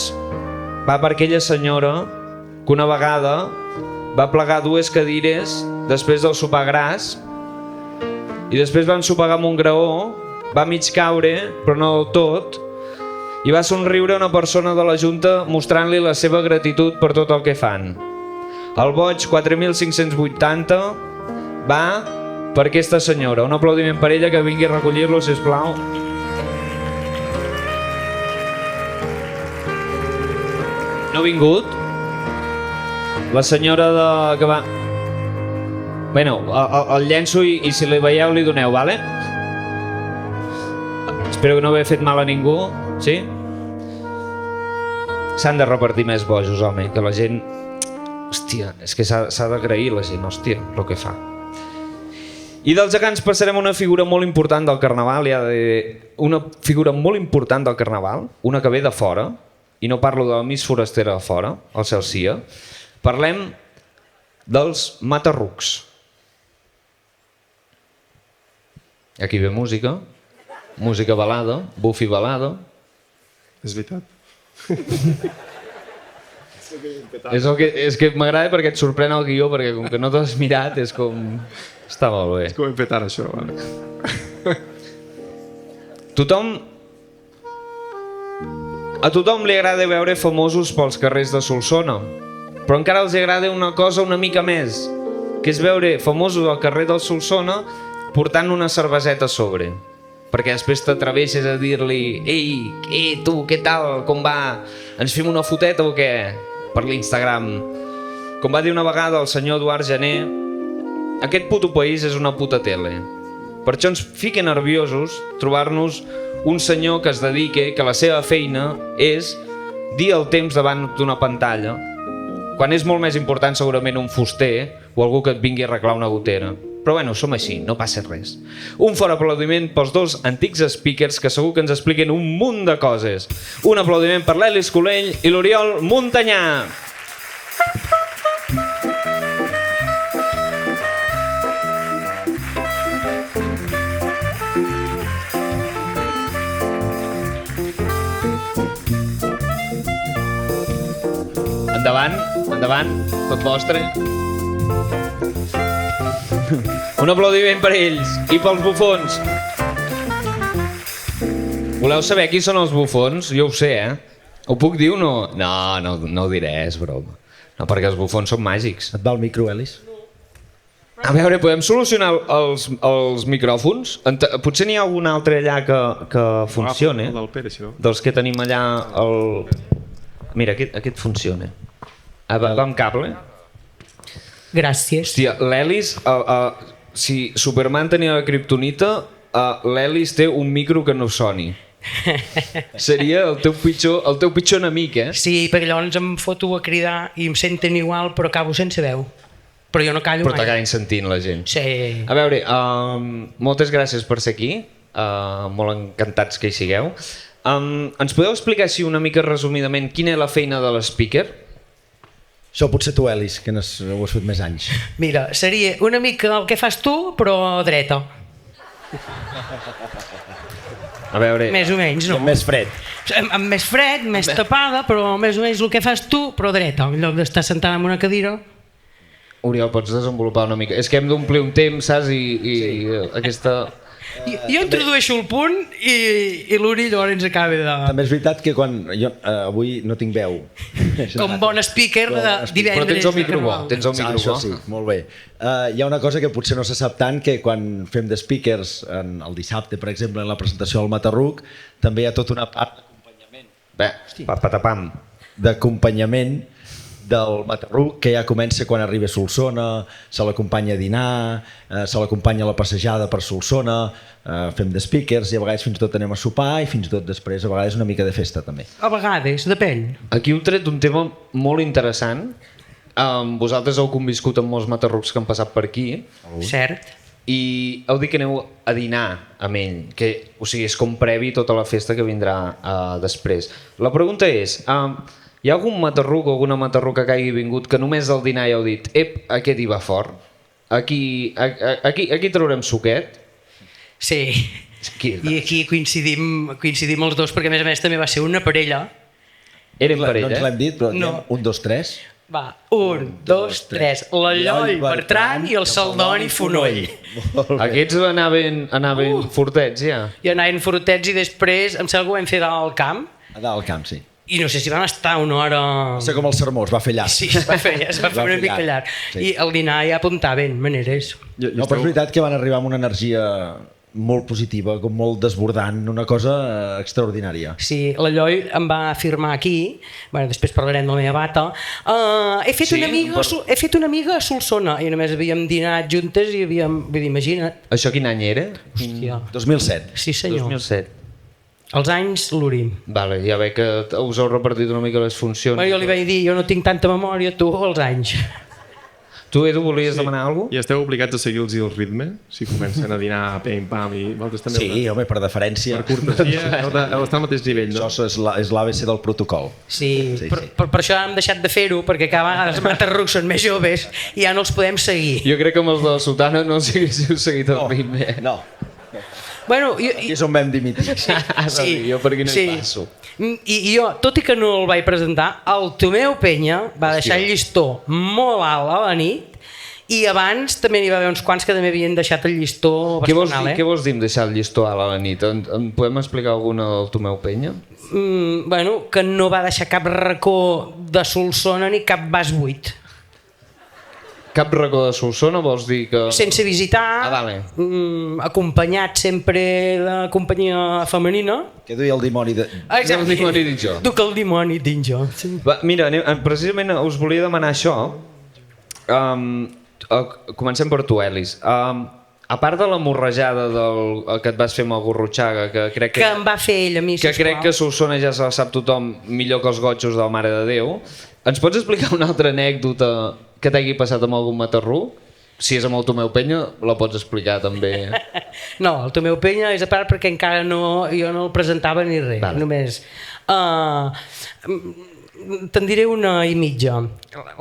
va per aquella senyora que una vegada va plegar 2 cadires després del sopar gras i després va ensopegar amb un graó, va mig caure, però no del tot, i va somriure a una persona de la Junta mostrant-li la seva gratitud per tot el que fan. El boig 4580 va per aquesta senyora. Un aplaudiment per ella, que vingui a recollir-lo, sisplau. No ha vingut? La senyora que va... Bueno, el llenço i si li veieu li doneu, vale? Espero que no haver fet mal a ningú, sí? S'han de repartir més bojos, home, que la gent... Hòstia, és que s'ha d'agrair la gent, hòstia, el que fa. I dels gegants passarem a una figura molt important del carnaval, una figura molt important del carnaval, una que ve de fora, i no parlo de la Miss Forastera de fora, el Celsia. Parlem dels matarrucs. Aquí ve música, música balada, bufi balada. És veritat. És que m'agrada perquè et sorprèn el guió, perquè com que no t'has mirat és com... Està molt bé. És com hem fet ara, això. Vale. A tothom li agrada veure famosos pels carrers de Solsona, però encara els agrada una cosa una mica més, que és veure famosos al carrer del Solsona portant una cerveseta a sobre. Perquè després t'atreveixes a dir-li «Ei, tu, què tal? Com va? Ens fem una foteta o què?» Per l'Instagram. Com va dir una vegada el senyor Eduard Jané, aquest puto país és una puta tele. Per això ens fica nerviosos trobar-nos un senyor que es dedique, que la seva feina és dir el temps davant d'una pantalla, quan és molt més important segurament un fuster o algú que et vingui a arreglar una gotera. Però bueno, som així, no passa res. Un fort aplaudiment pels dos antics speakers que segur que ens expliquen un munt de coses. Un aplaudiment per l'Elis Colell i l'Oriol Montanyà. Endavant, endavant, tot vostre. Un aplaudiment per ells i pels bufons. Voleu saber qui són els bufons? Jo ho sé, Ho puc dir o no? No ho diré, és broma. No, perquè els bufons són màgics. Et va el micro, Elis? A veure, podem solucionar els micròfons? Potser n'hi ha algun altre allà que funcione. El del Pere, si no. Dels que tenim allà el... Mira, aquest funciona. Va amb cable? Gràcies. Hòstia, l'Elis... Si Superman tenia la kriptonita, l'Elis té un micro que no soni. Seria el teu pitjor enemic, Sí, perquè llavors em foto a cridar i em senten igual, però acabo sense veu. Però jo no callo Però mai. t'acaben sentint la gent. Sí. A veure, moltes gràcies per ser aquí. Molt encantats que hi sigueu. Ens podeu explicar així una mica resumidament quina és la feina de l'speaker? Això pot ser tu, Elis, que ho has fet més anys. Mira, seria una mica el que fas tu, però dreta. A veure... Més o menys, no? Més fred. Amb més fred, més tapada, però més o menys el que fas tu, però dreta. En lloc d'estar sentada en una cadira... Oriol, pots desenvolupar una mica? És que hem d'omplir un temps, saps? I aquesta... Jo introdueixo el punt i l'Uri llavors ens acaba de... També és veritat que quan jo avui no tinc veu. Com bon speaker de divendres. Però tens el micro bo, tens el micro Això bo. sí, molt bé. Hi ha una cosa que potser no se sap tant, que quan fem de speakers el dissabte, per exemple, en la presentació del Matarruc, també hi ha tota una part d'acompanyament. Bé, patapam. D'acompanyament del Matarruc, que ja comença quan arriba a Solsona, se l'acompanya a dinar, se l'acompanya a la passejada per Solsona, fem de speakers i a vegades fins i tot anem a sopar i fins i tot després a vegades una mica de festa també. A vegades, depèn. Aquí heu tret un tema molt interessant. Vosaltres heu conviscut amb molts matarrucs que han passat per aquí. Cert. I heu dit que aneu a dinar amb ell, que, o sigui, és com previ tota la festa que vindrà després. La pregunta és, hi ha algun matarruc o alguna matarruca que hagi vingut que només al dinar ja heu dit aquest hi va fort, aquí traurem suquet? Sí, i aquí coincidim els dos, perquè a més també va ser una parella. Eren No parella? ens l'hem dit, però No. diem 1, 2, 3. Va, 1, 2, 3. L'Alloi Bertran i el Saldoni Fonoll. Aquests anaven fortets ja. I anaven fortets i després em sembla que ho vam fer dalt al camp. A dalt al camp, sí. I no sé si vam estar una hora... Va ser com el sermó, es va fer llarg. Sí, es va fer una mica llarg. Sí. I el dinar ja apuntaven maneres. No, però és veritat que van arribar amb una energia molt positiva, com molt desbordant, una cosa extraordinària. Sí, l'Elloi em va afirmar aquí, bueno, després parlarem de la meva bata, he fet una amiga a Solsona, i només havíem dinat juntes i havíem... Vull dir, imagina't. Això quin any era? Hòstia. 2007. Sí, senyor. 2007. Els anys, l'Uri. Vale, ja veig que us heu repartit una mica les funcions. Bueno, jo li vaig dir, jo no tinc tanta memòria, tu els anys. Tu, Edu, volies demanar alguna cosa? I esteu obligats a seguir-los el ritme? Si comencen a dinar pim-pam i vosaltres també... Sí, home, per deferència. Per cortesia, heu d'estar al mateix nivell, no? Això és l'ABC del protocol. Sí, per això hem deixat de fer-ho, perquè cada vegada els matarrucs són més joves i ja no els podem seguir. Jo crec que amb els de la Sotana no us haguéssiu seguit el ritme. No. Bueno, Aquí és on vam dimitir. sí, jo per aquí no hi passo. I jo, tot i que no el vaig presentar, el Tomeu Penya va deixar el llistó molt alt a la nit i abans també n'hi va haver uns quants que també havien deixat el llistó bastant alt. Què vols dir amb deixar el llistó alt a la nit? En podem explicar alguna del Tomeu Penya? Bueno, que no va deixar cap racó de Solsona ni cap vas buit. Cap racó de Solsona vols dir que... Sense visitar, vale. Acompanyat sempre de companyia femenina. Que duia el dimoni de... Exacte. El dimoni dins jo. Duc el dimoni dins jo. Sí. Va, mira, precisament us volia demanar això. Comencem per tu, Elis. A part de la morrejada que et vas fer amb el Gurrutxaga, que crec que em va fer ell a mi, sisplau. Que crec que Solsona ja se la sap tothom millor que els gotxos de la Mare de Déu, ens pots explicar una altra anècdota que t'hagi passat amb algun matarrú? Si és amb el Tomeu Penya, la pots explicar també. No, el Tomeu Penya és a part perquè encara jo no el presentava ni res. Vale. Només... te'n diré una i mitja.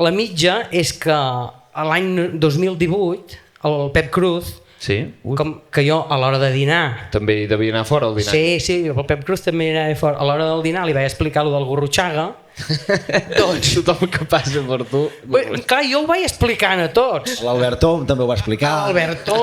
La mitja és que l'any 2018 el Pep Cruz, sí? que jo a l'hora de dinar... També devia anar fora al dinar. Sí, el Pep Cruz també anava fora. A l'hora del dinar li vaig explicar allò del Gurrutxaga. Tots, tothom que passa per tu. Clar, jo ho vaig explicant a tots. L'Alberto també ho va explicar. L'Alberto,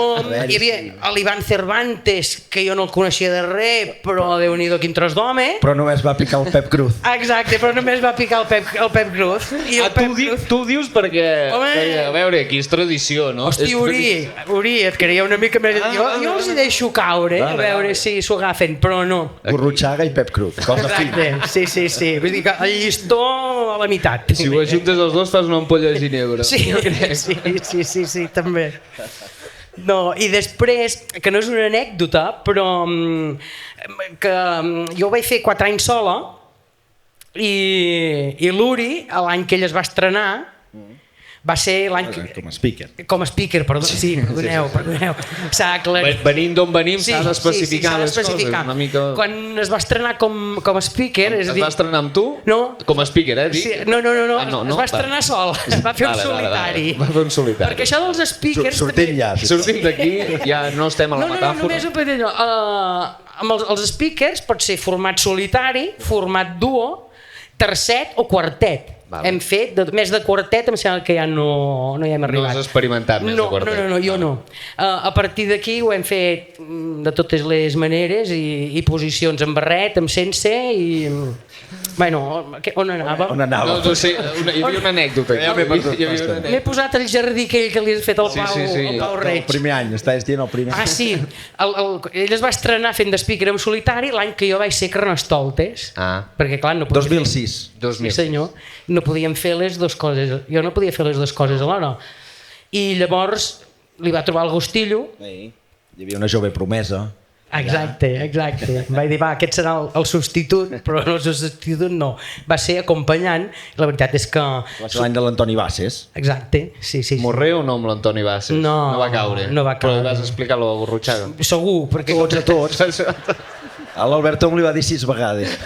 hi havia l'Ivan Cervantes, que jo no el coneixia de res, però Déu-n'hi-do quin tros d'home. Però només va picar el Pep Cruz. Exacte, però només va picar el Pep Cruz. I el Pep Cruz... Tu ho dius perquè... Home... A veure, aquí és tradició, no? Hosti, Uri, et creia una mica més... Jo els hi deixo caure, a veure si s'ho agafen, però no. Gurrutxaga i Pep Cruz, cosa fina. Sí. Vull dir que el llistó a la meitat. Si ho ajuntes els dos fas una ampolla de ginebra. Sí, també. No, i després, que no és una anècdota, però que jo ho vaig fer 4 anys sola i l'Uri, l'any que ell es va estrenar, va ser l'any... Com a speaker. Com a speaker, perdó. Sí, perdoneu. S'ha aclarit. Venint d'on venim s'ha d'especificar les coses. Una mica... Quan es va estrenar com a speaker... Es va estrenar amb tu? No. Com a speaker, Sí, no. Es va estrenar sol. Es va fer un solitari. Va fer un solitari. Perquè això dels speakers... Sortim d'aquí, ja no estem a la metàfora. No, només un petit allò. Amb els speakers pot ser format solitari, format duo, tercet o quartet. Vale. Hem fet més de quartet, em sembla que ja no hi hem arribat. No has experimentat més de quartet? No, jo no. A partir d'aquí ho hem fet de totes les maneres i posicions amb barret, amb sense i... Bueno, on anava? No sé, hi havia una anècdota. M'he posat el jardí aquell que li has fet al Pau Reig. El primer any, estàs dient el primer any. Ah, sí. Ell es va estrenar fent de speaker en solitari l'any que jo vaig ser Carnestoltes. Perquè clar, no podia 2006. Sí, senyor. No podíem fer les dues coses. Jo no podia fer les dues coses alhora. I llavors li va trobar el gustillo. Hi havia una jove promesa. Exacte. Vaig dir, va, aquest serà el substitut, però no el substitut no. Va ser acompanyant, i la veritat és que... Va ser l'any de l'Antoni Bases. Exacte, sí. Morrer o no amb l'Antoni Bases? No va caure. Però li vas explicar-lo a Gurrutxaga? Segur, perquè... Tots. A l'Alberto li va dir 6 vegades.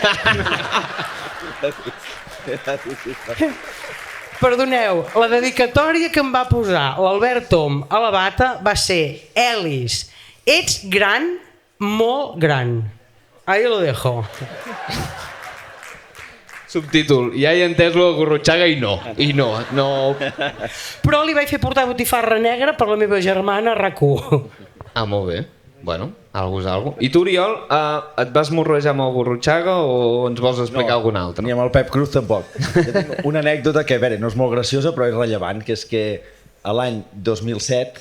Perdoneu, la dedicatòria que em va posar l'Albert Tom a la bata va ser: Elis, ets gran, molt gran. Ahí lo dejo. Subtítol: ja he entès lo de Gurrutxaga i no. Però li vaig fer portar botifarra negra per la meva germana RAC1. Ah, molt bé. Bueno, algo és algo. I tu, Oriol, et vas morrejar amb el Gurrutxaga o ens vols explicar alguna altra? Ni amb el Pep Cruz tampoc. Jo tinc una anècdota que, a veure, no és molt graciosa però és rellevant, que és que a l'any 2007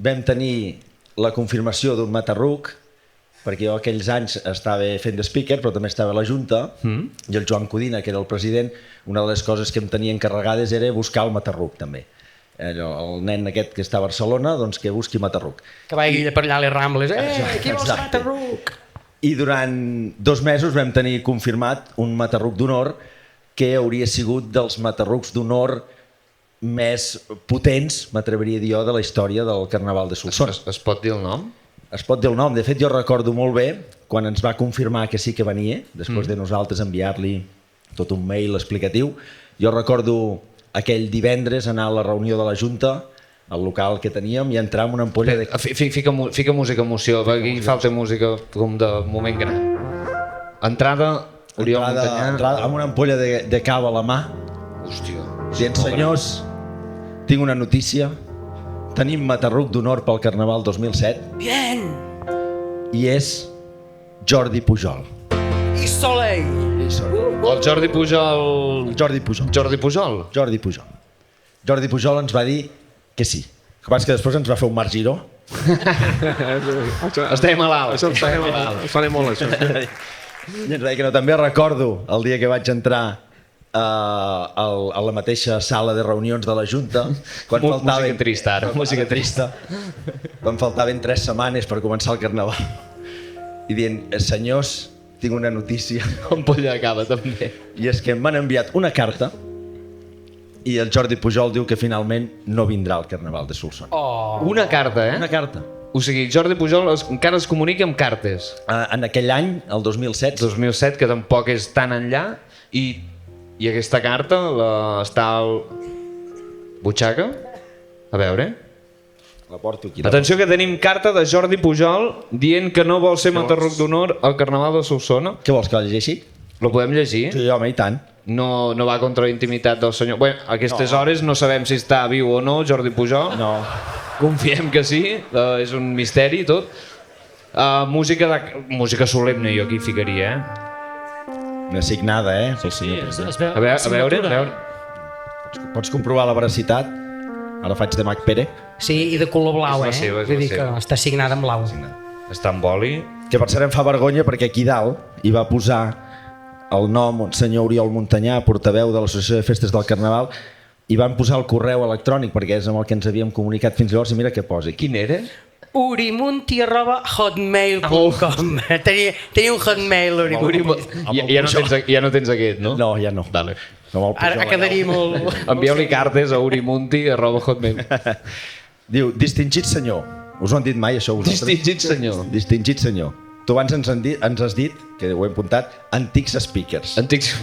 vam tenir la confirmació d'un matarruc, perquè jo aquells anys estava fent de speaker però també estava a la Junta i el Joan Codina, que era el president, una de les coses que em tenia encarregades era buscar el matarruc també. El nen aquest que està a Barcelona, doncs que busqui matarruc. Que vagi per allà a les Rambles. Aquí vols matarruc? I durant 2 mesos vam tenir confirmat un matarruc d'honor que hauria sigut dels matarrucs d'honor més potents, m'atreviria a dir jo, de la història del Carnaval de Solsona. Es pot dir el nom? Es pot dir el nom. De fet, jo recordo molt bé quan ens va confirmar que sí que venia, després de nosaltres enviar-li tot un mail explicatiu. Jo recordo aquell divendres anar a la reunió de la Junta, al local que teníem, i entrar amb una ampolla de... Fica música emoció, perquè aquí falta música com de moment gran. Entrada, Oriol Montanyà... Entrada amb una ampolla de cava a la mà. Hòstia. Dient, senyors, tinc una notícia. Tenim matarruc d'honor pel Carnaval 2007. Bien! I és Jordi Pujol. I Soleil! El Jordi Pujol... Jordi Pujol. Jordi Pujol? Jordi Pujol. Jordi Pujol ens va dir que sí. El que passa que després ens va fer un Marc Giró. Estem malalt. Això em sona molt, això. I ens va dir que no. També recordo el dia que vaig entrar a la mateixa sala de reunions de la Junta, quan faltaven... Música trista, ara. Música trista. Quan faltaven 3 setmanes per començar el Carnaval. I dient, senyors, tinc una notícia. Ampolla de cava, també. I és que m'han enviat una carta i el Jordi Pujol diu que finalment no vindrà al Carnaval de Solsona. Una carta, eh? Una carta. O sigui, Jordi Pujol encara es comunica amb cartes. En aquell any, el 2007... 2007, que tampoc és tan enllà, i aquesta carta està al... Butxaca? A veure... La porto aquí. Atenció que tenim carta de Jordi Pujol dient que no vol ser matarruc d'honor al Carnaval de Solsona. Què vols, que la llegeixi? Lo podem llegir? Sí, home, i tant. No va contra la intimitat del senyor. Bé, a aquestes hores no sabem si està viu o no, Jordi Pujol. No. Confiem que sí, és un misteri tot. Música solemne jo aquí ficaria, Una signada, eh? Sí, A veure. Pots comprovar la veracitat? Ara faig de Mac Pere. Sí, i de color blau, És la seva, és Vull la dir que seva. està signada en blau. Està en boli. Que per cert em fa vergonya perquè aquí dalt hi va posar el nom senyor Oriol Montanyà, portaveu de l'Associació de Festes del Carnaval, i van posar el correu electrònic perquè és amb el que ens havíem comunicat fins llavors i mira què posa. Quin era? urimunti@hotmail.com. Tenia un hotmail, Urimunti. Ja no tens aquest, no? No, ja no. Vale. Ara quedaria molt... Envieu-li cartes a urimunti@hotmail. Diu, distingit senyor. Us ho han dit mai, això, vosaltres? Distingit senyor. Distingit senyor. Tu abans ens has dit, que ho he apuntat, antics speakers.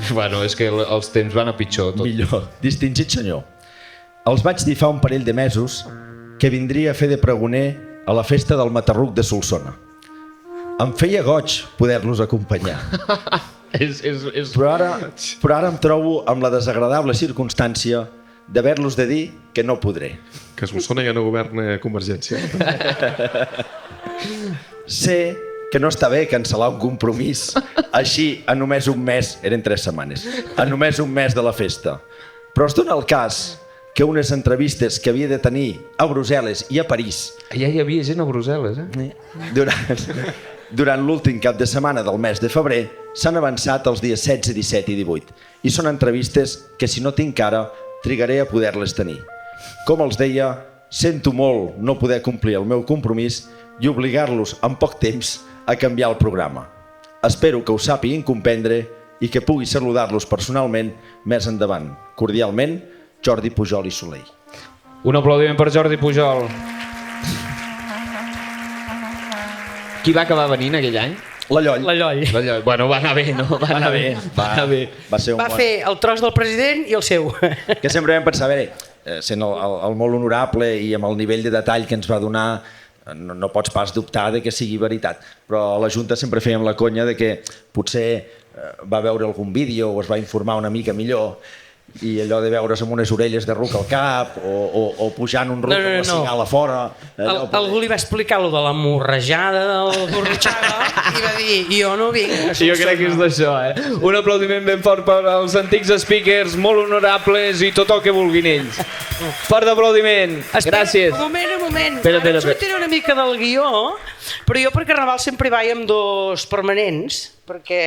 Bueno, és que els temps van a pitjor. Tot. Millor. Distingit senyor. Els vaig dir fa un parell de mesos que vindria a fer de pregoner a la festa del Matarruc de Solsona. Em feia goig poder-los acompanyar. Però ara em trobo amb la desagradable circumstància d'haver-los de dir que no podré. Que Solsona ja no governa Convergència. Sé que no està bé cancel·lar un compromís així a només un mes, eren 3 setmanes, a només un mes de la festa. Però es dona el cas que unes entrevistes que havia de tenir a Brussel·les i a París... Ja hi havia gent a Brussel·les, Durant l'últim cap de setmana del mes de febrer s'han avançat els dies 16, 17 i 18 i són entrevistes que si no tinc cara trigaré a poder-les tenir. Com els deia, sento molt no poder complir el meu compromís i obligar-los en poc temps a canviar el programa. Espero que ho sàpiguin comprendre i que pugui saludar-los personalment més endavant. Cordialment, Jordi Pujol i Soleil. Un aplaudiment per Jordi Pujol. Qui va acabar venint aquell any? La Lloll. La Lloll. Bueno, va anar bé, no? Va anar bé. Va fer el tros del president i el seu. Que sempre vam pensar, a veure, sent el molt honorable i amb el nivell de detall que ens va donar, no pots pas dubtar de que sigui veritat. Però a la Junta sempre fèiem la conya de que potser va veure algun vídeo o es va informar una mica millor i allò de veure's amb unes orelles de ruc al cap o pujant un ruc amb la cigala fora. Algú li va explicar lo de la morrejada del Borratxaga i va dir, jo no vinc a Jo crec que és d'això, Un aplaudiment ben fort per als antics speakers, molt honorables i tot el que vulguin ells. Fort d'aplaudiment. Gràcies. Un moment. Espera. Ara sortiré una mica del guió, però jo per Carnaval sempre hi vaig amb dos permanents, perquè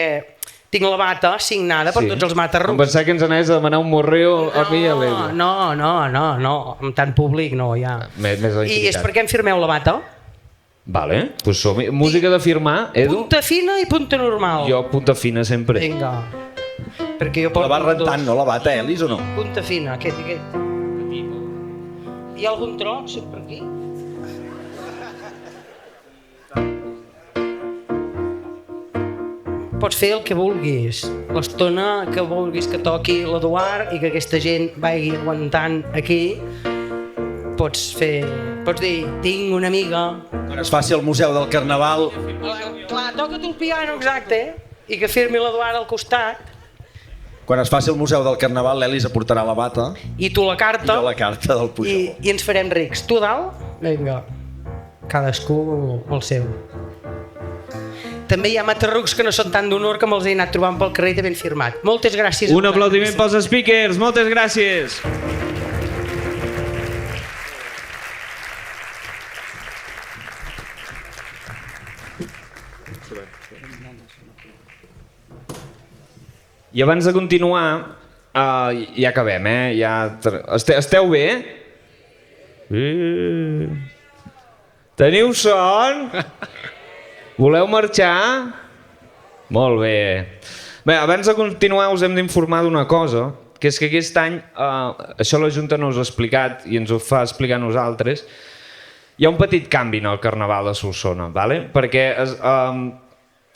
tinc la bata signada per tots els Em matarrucs. pensava que ens anaves a demanar un morreo a mi i a l'Edu. No, amb tant públic no, ja. Més a la I és intimitat. perquè em firmeu la bata? Vale, doncs som-hi. Música de firmar, Edu? Punta fina i punta normal. Jo punta fina sempre. Vinga. Perquè jo La porto vas rentant, no la bata, Elis, o no? punta fina, aquest. Hi ha algun tros per aquí? Pots fer el que vulguis, l'estona que vulguis que toqui l'Eduard i que aquesta gent vagi aguantant aquí, pots dir, tinc una amiga... Quan es faci el Museu del Carnaval... Clar, toca tu el piano, exacte, i que firmi l'Eduard al costat. Quan es faci el Museu del Carnaval, l'Elis aportarà la bata I tu la carta. i jo la carta del Pujol. I ens farem rics. Tu dalt? Vinga. Cadascú el seu. També hi ha matarrucs que no són tan d'honor que me'ls he anat trobant pel carrer i ben firmat. Moltes gràcies. Un aplaudiment pels speakers. Moltes gràcies. I abans de continuar, ja acabem, Esteu bé? Teniu son? Voleu marxar? Molt bé. Bé, abans de continuar us hem d'informar d'una cosa, que és que aquest any, això la Junta no us ha explicat i ens ho fa explicar a nosaltres, hi ha un petit canvi en el Carnaval de Solsona, perquè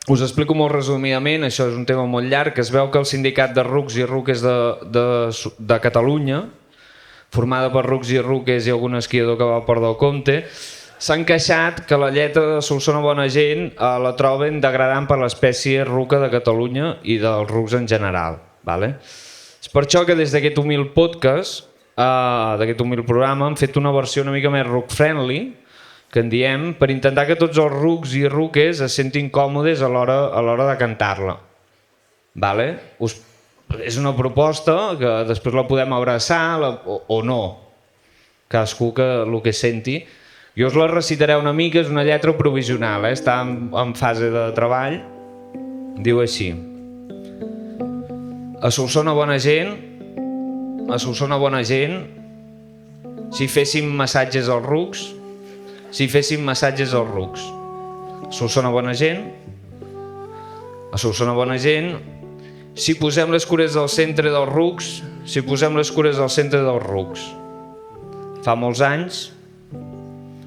us explico molt resumidament, això és un tema molt llarg, que es veu que el sindicat de rucs i ruques de Catalunya, formada per rucs i ruques i algun esquiador que va perdre el compte, s'han queixat que la lletra de Solsona Bona Gent la troben degradant per l'espècie ruca de Catalunya i dels rucs en general. És per això que des d'aquest humil podcast, d'aquest humil programa, hem fet una versió una mica més ruc-friendly, que en diem, per intentar que tots els rucs i ruques es sentin còmodes a l'hora de cantar-la. És una proposta que després la podem abraçar o no, cadascú el que senti. Jo us la recitaré una mica, és una lletra provisional, està en fase de treball. Diu així: a Solsona bona gent, si féssim massatges als rucs, Solsona bona gent, a Solsona bona gent, si posem les cures al centre dels rucs, fa molts anys,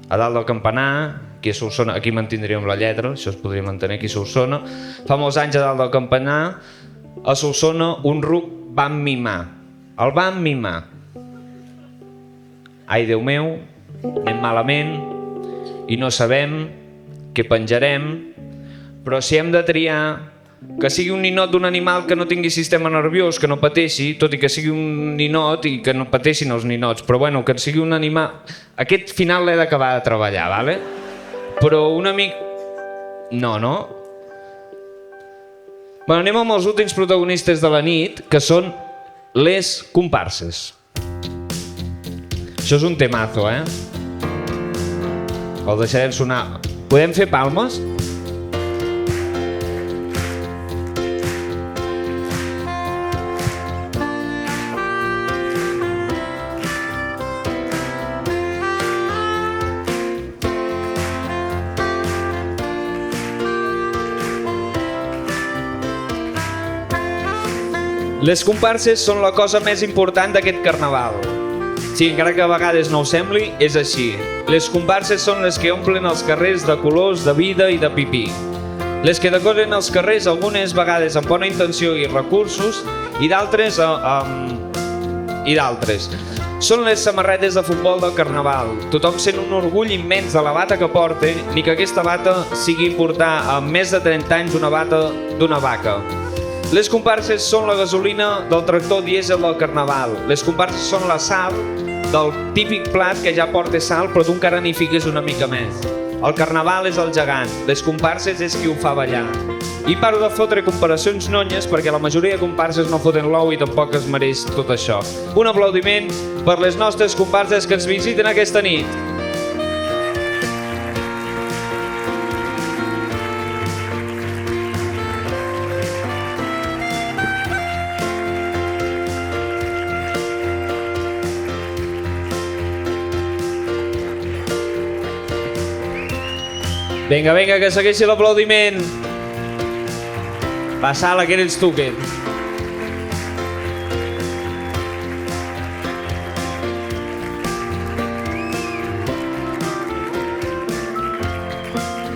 a dalt del campanar, aquí a Solsona, aquí mantindríem la lletra, això es podria mantenir aquí a Solsona, fa molts anys a dalt del campanar, a Solsona un ruc van mimar, el van mimar. Ai, Déu meu, anem malament i no sabem què penjarem, però si hem de triar, que sigui un ninot d'un animal que no tingui sistema nerviós, que no pateixi, tot i que sigui un ninot i que no pateixin els ninots, però bueno, que sigui un animal... Aquest final l'he d'acabar de treballar, vale? Però una mica... No? Bueno, anem amb els últims protagonistes de la nit, que són les comparses. Això és un temazo, El deixarem sonar. Podem fer palmes? Les comparses són la cosa més important d'aquest carnaval. Sí, encara que a vegades no ho sembli, és així. Les comparses són les que omplen els carrers de colors, de vida i de pipí. Les que decoren els carrers algunes vegades amb bona intenció i recursos i d'altres Són les samarretes de futbol del carnaval. Tothom sent un orgull immens de la bata que porta, ni que aquesta bata sigui portar amb més de 30 anys una bata d'una vaca. Les comparses són la gasolina del tractor dièsel del carnaval. Les comparses són la sal del típic plat que ja porta sal però tu encara n'hi fiques una mica més. El carnaval és el gegant, les comparses és qui ho fa ballar. I paro de fotre comparacions nonyes perquè la majoria de comparses no foten l'ou i tampoc es mereix tot això. Un aplaudiment per les nostres comparses que ens visiten aquesta nit. Vinga, vinga, que segueixi l'aplaudiment. Va, Sala, que eres tu, que...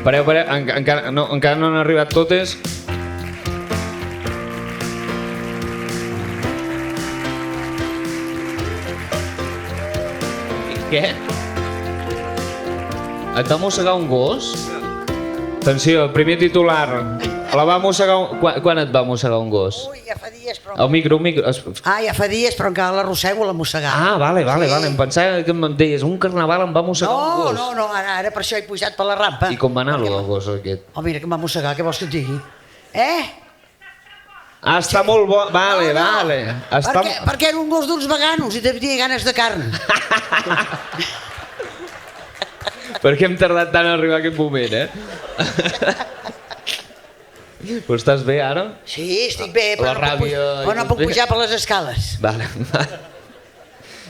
Pareu, encara no han arribat totes. Què? Et va mossegar un gos? Atenció, el primer titular. La va mossegar... Quan et va mossegar un gos? Ui, ja fa dies, però... El micro... Ah, ja fa dies, però encara l'arrossego a la mossegada. Ah, vale. Em pensava que em deies, un carnaval em va mossegar un gos. No, ara per això he pujat per la rampa. I com va anar el gos aquest? Oh, mira que em va mossegar, què vols que et digui? Ah, està molt bo... Vale. Perquè era un gos d'uns veganos i tenia ganes de carn. Per què hem tardat tant a arribar a aquest moment, Però estàs bé ara? Sí, estic bé, La ràbia... però no puc pujar per les escales. Vale.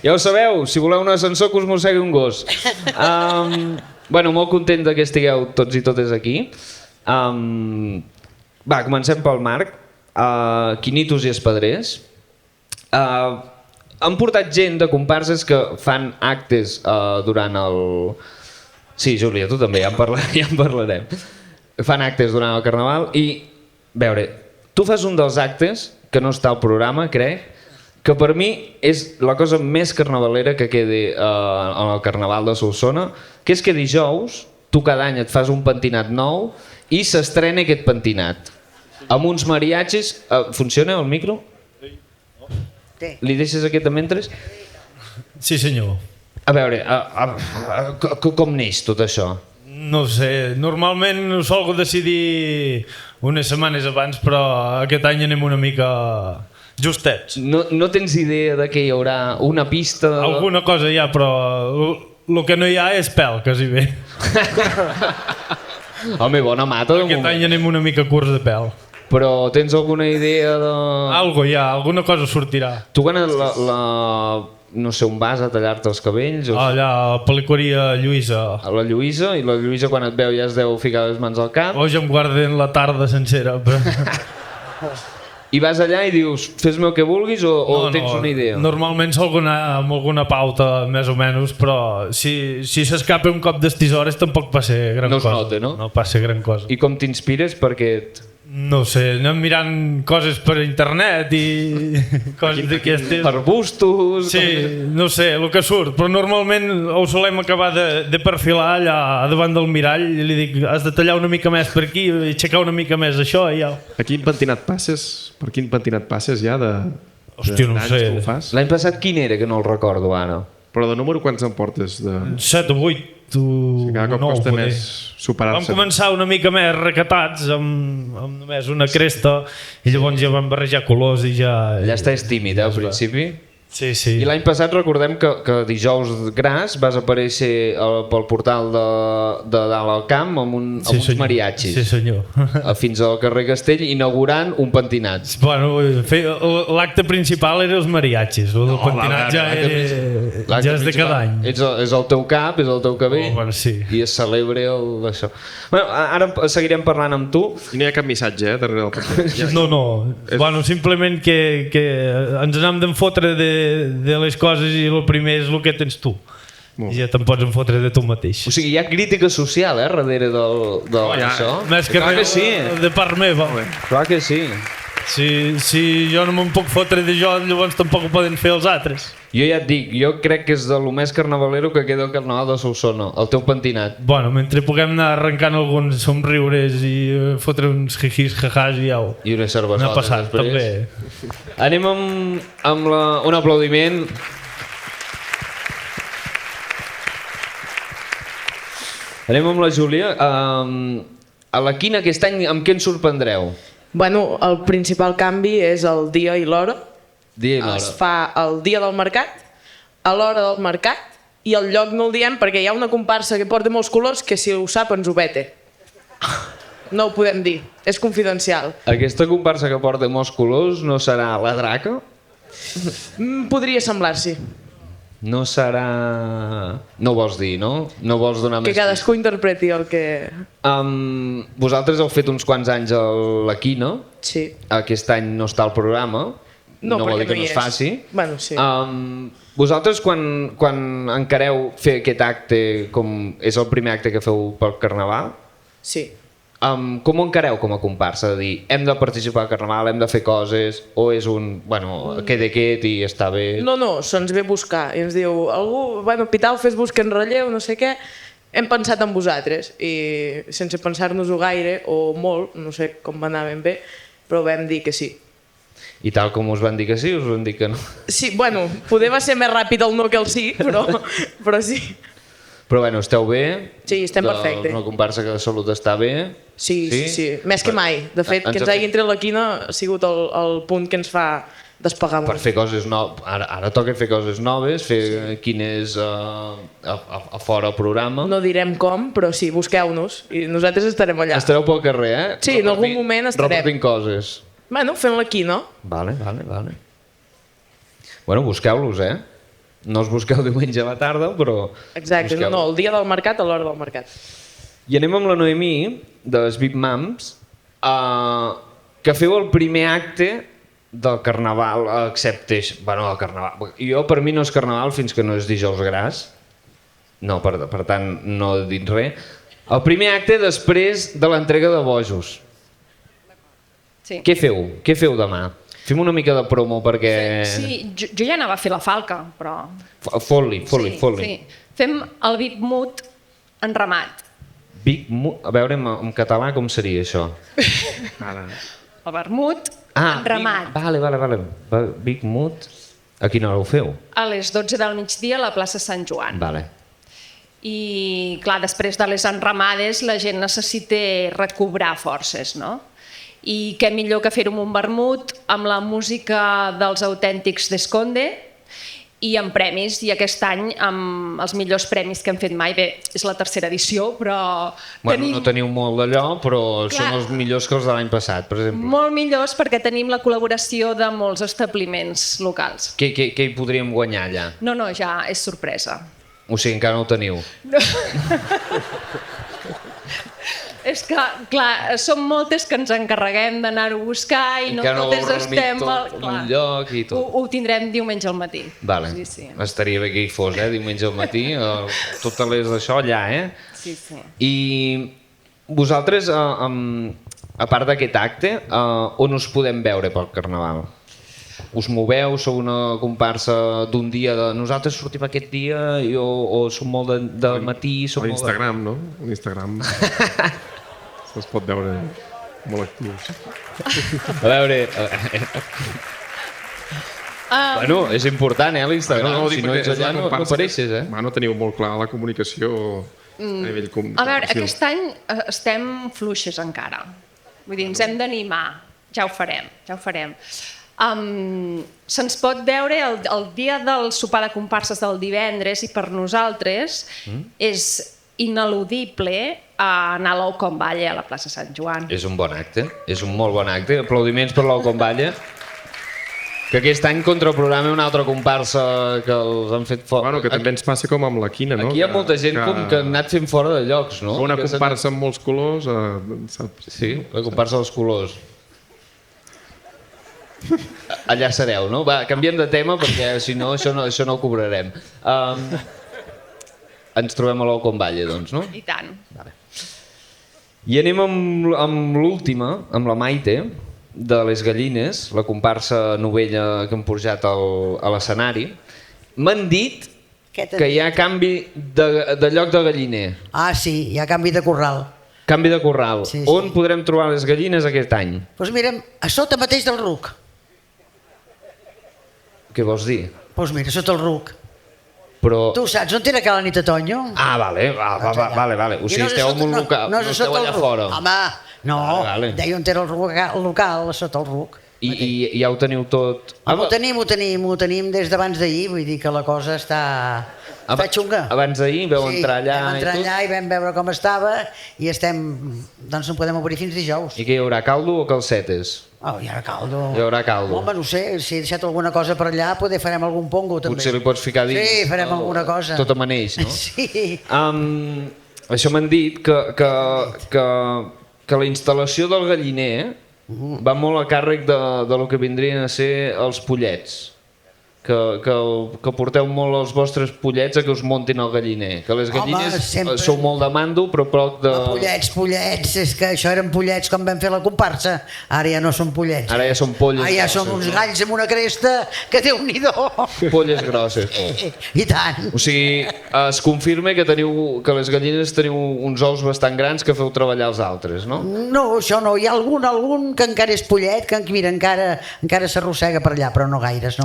Ja ho sabeu, si voleu un ascensor que us mossegui un gos. Bueno, molt content que estigueu tots i totes aquí. Va, comencem pel Marc. Quinitos i espadrers. Han portat gent de comparses que fan actes durant el... Sí, Júlia, tu també, ja en parlarem. Fan actes durant el carnaval i, a veure, tu fas un dels actes, que no està al programa, crec, que per mi és la cosa més carnavalera que quedi en el carnaval de Solsona, que és que dijous, tu cada any et fas un pentinat nou i s'estrena aquest pentinat. Amb uns mariachis... Funciona el micro? Li deixes aquest de mentres? Sí, senyor. A veure, com neix tot això? No sé, normalment ho solgo decidir unes setmanes abans, però aquest any anem una mica justets. No tens idea de que hi haurà una pista? Alguna cosa hi ha, però el que no hi ha és pèl, quasi bé. Home, bona mata. Aquest any anem una mica curts de pèl. Però tens alguna idea de... Algo hi ha, alguna cosa sortirà. Tu quan no sé, on vas a tallar-te els cabells? Allà, a pel·liqueria Lluïsa. A la Lluïsa? I la Lluïsa quan et veu ja es deu ficar les mans al cap? O ja em guarden la tarda sencera. Però... I vas allà i dius, fes-me el que vulguis o tens una idea? Normalment solgo anar amb alguna pauta, més o menys, però si s'escapa un cop d'estis hores tampoc passa gran cosa. No es nota, no? No passa gran cosa. I com t'inspires? Perquè... No sé, anem mirant coses per internet i coses d'aquestes. Per bustos... Sí, no sé, el que surt, però normalment ho solem acabar de perfilar allà davant del mirall i li dic, has de tallar una mica més per aquí i aixecar una mica més això i ja. A quin pentinat passes? Per quin pentinat passes ja de... Hòstia, no sé. L'any passat quin era, que no el recordo ara? Però de número quants en portes? 7 o 8. Cada cop costa més superar-se. Vam començar una mica més recatats amb només una cresta i llavors ja vam barrejar colors i ja... Ja estàs tímid, al principi? Sí, sí. I l'any passat recordem que dijous gras vas aparèixer pel portal de dalt al camp amb uns mariachis. Sí, senyor. Fins al carrer Castell inaugurant un pentinat. Bueno, l'acte principal era els mariachis, el del pentinat ja és de cada any. És el teu cap, és el teu cabell i es celebra això. Bueno, ara seguirem parlant amb tu. I no hi ha cap missatge darrere del pentinat. No. Bueno, simplement que ens n'hem d'enfotre de les coses i el primer és el que tens tu. I ja te'n pots enfotre de tu mateix. O sigui, hi ha crítica social, darrere d'això? Més que res de part meva. Clar que sí. Si jo no me'n puc fotre de jo, llavors tampoc ho poden fer els altres. Jo ja et dic, jo crec que és de lo més carnavalero que queda al Carnaval de Solsona, el teu pentinat. Bueno, mentre puguem anar arrencant alguns somriures i fotre uns jijis, jajàs i au. I una cervesotes no ha passat, després. també. Anem amb un aplaudiment. Anem amb la Júlia. A la quina aquest any amb què ens sorprendreu? Bueno, el principal canvi és el dia i l'hora. Dia i l'hora. Es fa el dia del mercat, a l'hora del mercat, i el lloc no el diem perquè hi ha una comparsa que porta molts colors que si ho sap ens ho vete. No ho podem dir, és confidencial. Aquesta comparsa que porta molts colors no serà la Draca? Podria semblar-s'hi. No serà... No vols dir, no? No vols donar Que més... cadascú interpreti el que... Vosaltres heu fet uns quants anys a l'Aquina. Sí. Aquest any no està al programa. No vol dir que no es faci. Bueno, sí. Vosaltres quan encareu fer aquest acte, com és el primer acte que feu pel Carnaval, sí. Com ho encareu com a comparsa? De dir, hem de participar al Carnaval, hem de fer coses, o és un, bueno, aquest i està bé? No, se'ns ve a buscar i ens diu, algú, bueno, Pital, fes busca en relleu, no sé què, hem pensat en vosaltres i sense pensar-nos-ho gaire o molt, no sé com va anar ben bé, però vam dir que sí. I tal com us van dir que sí, us van dir que no? Sí, bueno, poder va ser més ràpid el no que el sí, però sí. Però bueno, esteu bé? Sí, estem perfecte. Una comparsa que de salut està bé? Sí. Més que mai. De fet, que ens hagi tret la quina ha sigut el punt que ens fa despegar molt. Per fer coses noves. Ara toca fer coses noves, fer quines a fora el programa. No direm com, però sí, busqueu-nos i nosaltres estarem allà. Estareu pel carrer, eh? Sí, en algun moment estarem. Repartint coses. Bueno, fent la quina. Vale. Bueno, busqueu-los, eh? No us busqueu diumenge a la tarda, però... Exacte, no, el dia del mercat a l'hora del mercat. I anem amb la Noemí, de les VIP Mams, que feu el primer acte del Carnaval, excepte... Bueno, el Carnaval... Jo, per mi no és Carnaval fins que no és dijous gras. No, per tant, no he dit res. El primer acte després de l'entrega de bojos. Sí. Què feu? Què feu demà? Fem una mica de promo perquè... Sí, jo ja anava a fer la falca, però... Fot-li. Sí. Fem el Big Mood en ramat. Big Mood? A veure, en català com seria això? El vermut en ramat. Vale. Big Mood. A quina hora ho feu? A les 12 del migdia a la plaça Sant Joan. Vale. I clar, després de les enramades la gent necessita recobrar forces, no? I què millor que fer-ho amb un vermut, amb la música dels autèntics d'Esconde i amb premis, i aquest any amb els millors premis que hem fet mai. Bé, és la tercera edició, però... Bueno, no teniu molt d'allò, però són els millors que els de l'any passat, per exemple. Molt millors perquè tenim la col·laboració de molts establiments locals. Què hi podríem guanyar allà? No, ja és sorpresa. O sigui, encara no ho teniu. És que, clar, som moltes que ens encarreguem d'anar-ho a buscar i no totes estem... un lloc i tot. Ho tindrem diumenge al matí. Vale. Sí. Estaria bé que hi fos, diumenge al matí, totes les d'això allà, Sí. I vosaltres, a part d'aquest acte, on us podem veure pel Carnaval? Us moveu, sou una comparsa d'un dia de nosaltres sortim aquest dia o som molt de matí? A l'Instagram, no? A l'Instagram se'ls pot veure molt actius. A veure... Bueno, és important, l'Instagram. Si no ets allà no apareixes, No teniu molt clar la comunicació a nivell... A veure, aquest any estem fluixes encara. Vull dir, ens hem d'animar. Ja ho farem. Se'ns pot veure el dia del sopar de comparses del divendres i per nosaltres és ineludible anar a l'Aucomballe a la plaça Sant Joan. És un bon acte, és un molt bon acte. Aplaudiments per l'Aucomballe. Que aquest any contra el programa una altra comparsa que els han fet fora. Bueno, que també ens passa com amb la quina, no? Aquí hi ha molta gent que ha anat fent fora de llocs, no? Una comparsa amb molts colors... saps? Sí, la comparsa dels colors. Allà sereu, no? Va, canviem de tema perquè si no, això no ho cobrarem. Ens trobem a l'Aucomballe, doncs, no? I tant. I anem amb l'última, amb la Maite, de les gallines, la comparsa novella que han pujat a l'escenari, m'han dit que hi ha canvi de lloc de galliner. Ah, sí, hi ha canvi de corral. Canvi de corral. Sí, sí. On podrem trobar les gallines aquest any? Doncs mira'm, a sota mateix del ruc. Què vols dir? Doncs mira, sota el ruc. Però... Tu saps on era cada nit a Tonyo? Ah, vale. O sigui, esteu en un local, no esteu allà fora. Home, no, Vale. deia on era el local, sota el ruc. I ja ho teniu tot... Ho tenim des d'abans d'ahir, vull dir que la cosa està xunga. Abans d'ahir vau entrar allà vam entrar allà i vam veure com estava i estem, doncs no podem obrir fins dijous. I què hi haurà, caldo o calcetes? Hi haurà caldo. Hi haurà caldo. Home, no sé, si he deixat alguna cosa per allà, poder farem algun pongo també. Potser li pots ficar dins. Sí, farem alguna cosa. Tot amaneix, no? Sí. Això m'han dit que la instal·lació del galliner va molt a càrrec de lo que vindrien a ser els pollets. Que porteu molt els vostres pollets a que us montin el galliner. Que les gallines sou molt de mando, però poc de... Pollets, és que això eren pollets quan vam fer la comparsa. Ara ja no són pollets. Ara ja són polles grosses. Ja són uns galls amb una cresta que Déu-n'hi-do. Polles grosses. I tant. O sigui, es confirma que les gallines teniu uns ous bastant grans que feu treballar els altres, no? No, això no. Hi ha algun que encara és pollet, que mira, encara s'arrossega per allà, però no gaires.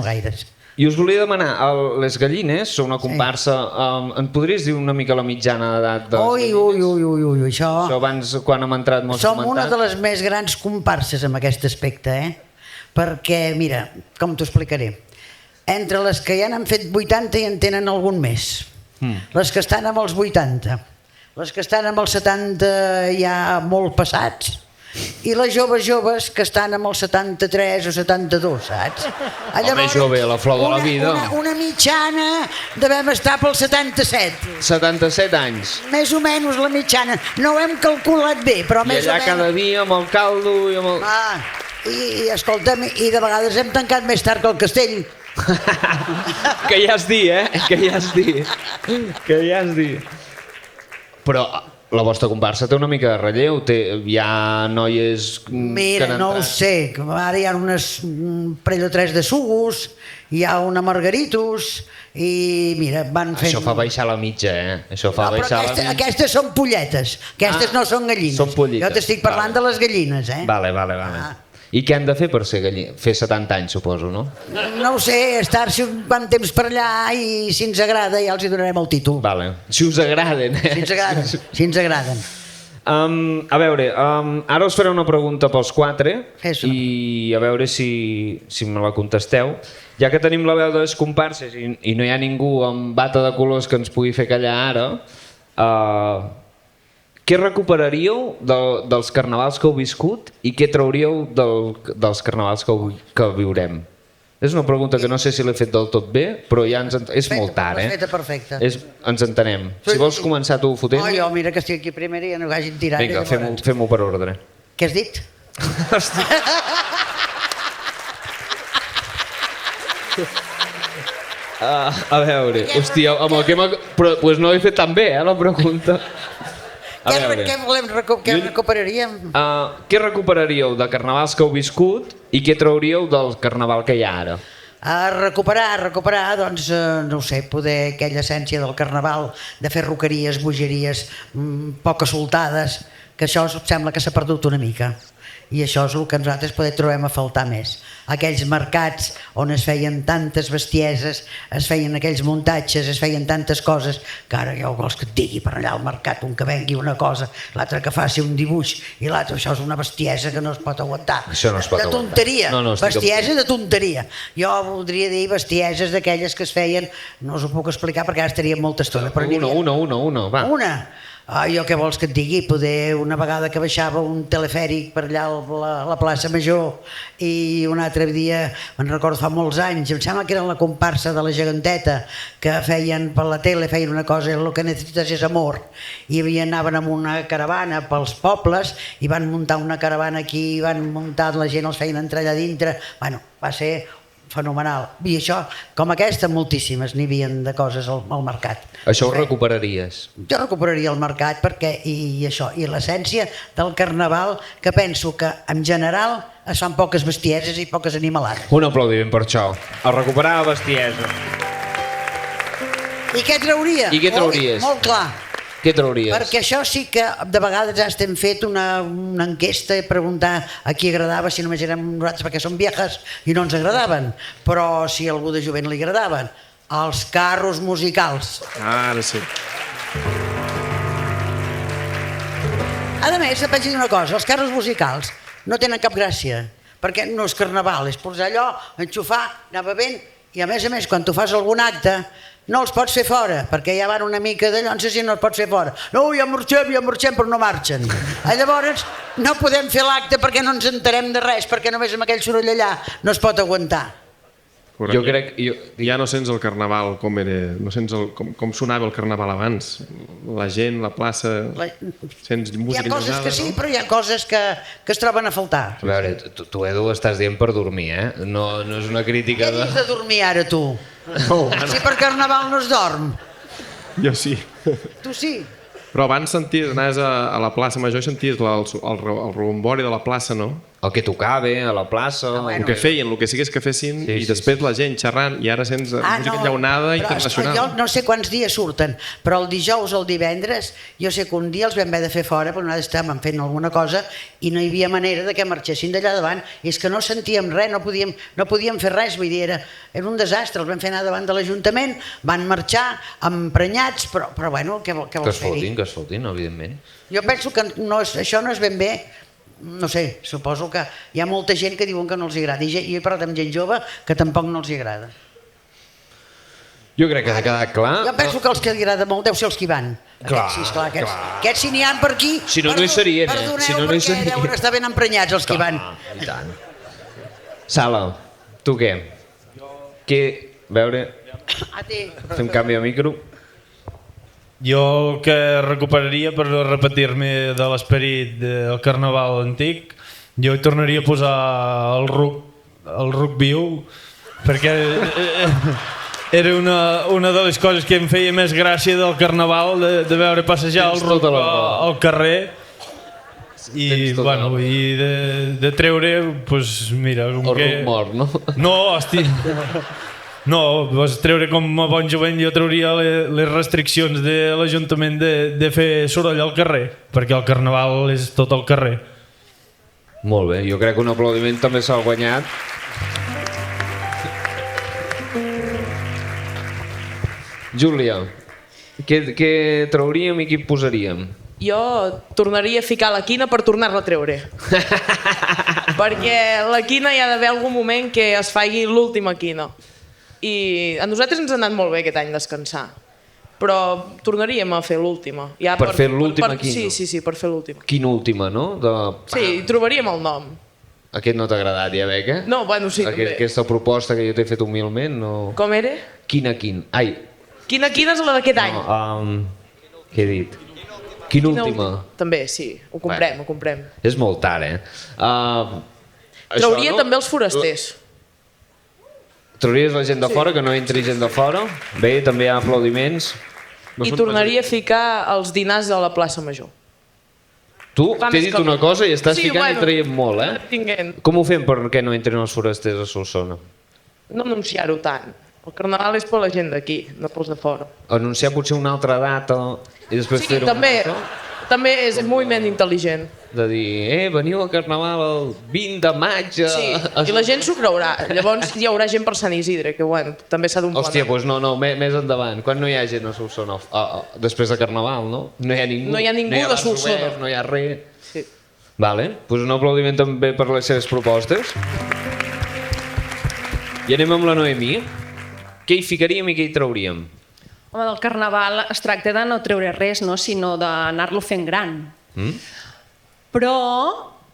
I us volia demanar, les gallines són una comparsa, em podries dir una mica la mitjana d'edat de les gallines? Ui, això abans, quan hem entrat, m'ho has comentat. Som una de les més grans comparses en aquest aspecte, perquè, mira, com t'ho explicaré, entre les que ja n'han fet 80 i en tenen algun més, les que estan amb els 80, les que estan amb els 70 ja molt passats, i les joves que estan amb els 73 o 72, saps? Home, jove, la flor de la vida. Una mitjana devem estar pels 77. 77 anys. Més o menys la mitjana. No ho hem calculat bé, però més o menys. I allà cada dia amb el caldo i amb el... I escolta'm, i de vegades hem tancat més tard que el castell. Que ja has dit, Que ja has dit. Però... la vostra comparsa té una mica de relleu, hi ha noies... Mira, no ho sé, ara hi ha un parell o tres de Sugos, hi ha una Margaritos, i mira, van fent... Això fa baixar la mitja, Això fa baixar la mitja. Aquestes són polletes, aquestes no són gallines. Són pollites. Jo t'estic parlant de les gallines, Vale. I què han de fer per ser gallines? Fer 70 anys, suposo, no? No ho sé, estar-se un quant temps per allà i si ens agrada ja els hi donarem el títol. Vale. Si us agraden, Si ens agraden. A veure, ara us faré una pregunta pels quatre i a veure si me la contesteu. Ja que tenim la veu de les comparses i no hi ha ningú amb bata de colors que ens pugui fer callar ara, què recuperaríeu dels carnavals que heu viscut i què trauríeu dels carnavals que viurem? És una pregunta que no sé si l'he fet del tot bé, però ja és molt tard, Feta perfecta. Ens entenem. Si vols començar tu fotent... Jo, mira que estic aquí primer i ja no hagin tirat. Vinga, fem-ho per ordre. Què has dit? A veure, hòstia, amb el que però no ho he fet tan bé, la pregunta. Què recuperaríem? Què recuperaríeu de carnavals que heu viscut i què trauríeu del carnaval que hi ha ara? A recuperar, doncs, no ho sé, poder aquella essència del carnaval, de fer roqueries, bogeries, poc assoltades, que això sembla que s'ha perdut una mica. I això és el que nosaltres trobem a faltar més. Aquells mercats on es feien tantes bestieses, es feien aquells muntatges, es feien tantes coses, que ara ja vols que et digui per allà al mercat un que vengui una cosa, l'altre que faci un dibuix i l'altre, això és una bestiesa que no es pot aguantar. Això no es pot aguantar. De tonteria, bestiesa de tonteria. Jo voldria dir bestieses d'aquelles que es feien, no us ho puc explicar perquè ara estaria molta estona. Una, va. Una? Jo què vols que et digui? Poder una vegada que baixava un telefèric per allà a la plaça Major i un altre dia, me'n recordo fa molts anys, em sembla que era la comparsa de la geganteta, que feien per la tele, feien una cosa, el que necessites és amor, i anaven amb una caravana pels pobles i van muntar una caravana aquí, van muntar la gent, els feien entrar allà dintre, bueno, va ser fenomenal. I això, com aquesta, moltíssimes n'hi havia de coses al mercat. Això ho recuperaries? Jo recuperaria el mercat perquè, i això, i l'essència del carnaval, que penso que en general es fan poques bestieses i poques animalades. Un aplaudiment per això. A recuperar la bestiesa. I què trauria? I què trauries? Molt clar. Què trauries? Perquè això sí que de vegades estem fet una enquesta i preguntar a qui agradava, si només érem nosaltres perquè som viejas i no ens agradaven, però si a algú de jovent li agradaven. Els carros musicals. Ara sí. A més, vaig dir una cosa, els carros musicals no tenen cap gràcia, perquè no és carnaval, és posar allò, enxufar, anar bevent, i a més, quan tu fas algun acte, no els pots fer fora, perquè ja van una mica de llonses i no els pots fer fora. No, ja marxem, però no marxen. Llavors, no podem fer l'acte perquè no ens enterem de res, perquè només amb aquell soroll allà no es pot aguantar. Correcte. Jo crec... Ja no sents el carnaval com era, no sents com sonava el carnaval abans. La gent, la plaça... Sents música hi ha coses enllonada, que sí, però hi ha coses que es troben a faltar. A veure, tu Edu, estàs dient per dormir, eh? No és una crítica Què dius de dormir ara, tu? Si per carnaval no es dorm. Jo sí. Tu sí. Però abans anaves a la plaça Major i senties el rebombori de la plaça, no? El que tocava a la plaça... El que feien, el que sigués que fessin, i després la gent xerrant, i ara sents música enllaunada internacional. Jo no sé quants dies surten, però el dijous o el divendres, jo sé que un dia els vam haver de fer fora, perquè nosaltres estàvem fent alguna cosa i no hi havia manera de que marxessin d'allà davant, i és que no sentíem res, no podíem fer res, vull dir, era un desastre, els vam fer anar davant de l'Ajuntament, van marxar emprenyats, però bueno, què vols fer-hi? Que es fotin, evidentment. Jo penso que això no és ben bé. No sé, suposo que hi ha molta gent que diuen que no els agrada, i jo he parlat amb gent jove que tampoc no els agrada. Jo crec que ha quedat clar. Jo penso que els que li agrada molt deu ser els que hi van. Aquests si n'hi ha per aquí, si no, no hi serien, perdoneu, perquè deuen estar ben emprenyats els que hi van. I tant. Sala, tu què? A veure, fem canvi de micro. Jo el que recuperaria, per no repetir-me de l'esperit del carnaval antic, jo hi tornaria a posar el ruc viu, perquè era una de les coses que em feia més gràcia del carnaval, de veure passejar el ruc al carrer i de treure, doncs mira... El ruc mort, no? No, hòstia... No, vas treure com a bon jovent, jo trauria les restriccions de l'Ajuntament de fer soroll al carrer, perquè el carnaval és tot al carrer. Molt bé, jo crec que un aplaudiment també s'ha guanyat. Júlia, què trauríem i qui posaríem? Jo tornaria a ficar la quina per tornar-la a treure. Perquè la quina hi ha d'haver algun moment que es faci l'última quina. I a nosaltres ens ha anat molt bé aquest any descansar, però tornaríem a fer l'última. Per fer l'última quina? Sí, per fer l'última. Quina última, no? Sí, trobaríem el nom. Aquest no t'ha agradat, ja veig, eh? No, bueno, sí, també. Aquesta proposta que jo t'he fet humilment, no... Com era? Quina. Ai. Quina és la d'aquest any? Què he dit? Quina última? També, sí, ho comprem. És molt tard, eh? Trauria també els forasters. Trauries la gent de fora, que no entri gent de fora. Bé, també hi ha aplaudiments. I tornaria a ficar els dinars a la plaça Major. Tu t'he dit una cosa i estàs ficant i traient molt, eh? Com ho fem perquè no entrin els forasters a Solsona? No anunciar-ho tant. El carnaval és per la gent d'aquí, no pels de fora. Anunciar potser una altra data i després fer-ho... També és un moviment intel·ligent. De dir, veniu al carnaval el 20 de maig... Sí, i la gent s'ho creurà. Llavors hi haurà gent per Sant Isidre, que bueno, també s'ha d'un planar. Hòstia, doncs no, més endavant. Quan no hi ha gent a Solsona? Després de carnaval, no? No hi ha ningú. No hi ha ningú de Solsona. No hi ha res. Sí. Vale, doncs un aplaudiment també per les seves propostes. I anem amb la Noemí. Què hi ficaríem i què hi trauríem? Home, del carnaval es tracta de no treure res, no? Sinó d'anar-lo fent gran. Però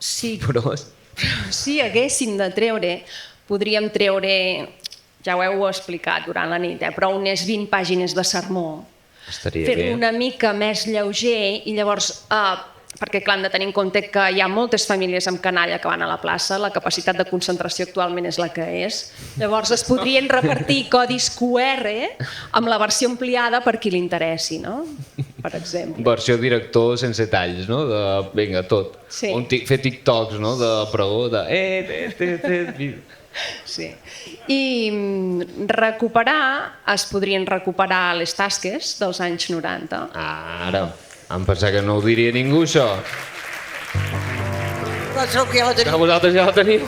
si haguéssim de treure, podríem treure, ja ho heu explicat durant la nit, però unes 20 pàgines de sermó. Estaria bé. Fer-lo una mica més lleuger i llavors perquè clar, hem de tenir en compte que hi ha moltes famílies amb canalla que van a la plaça, la capacitat de concentració actualment és la que és. Llavors es podrien repartir codis QR amb la versió ampliada per qui li interessi, no? Per exemple. Versió director sense talls, no? De, vinga, tot. Sí. Fer TikToks, no? De pregó, de... Sí. I es podrien recuperar les tasques dels anys 90. Ara, em pensava que no ho diria ningú, això. Que vosaltres ja la teniu.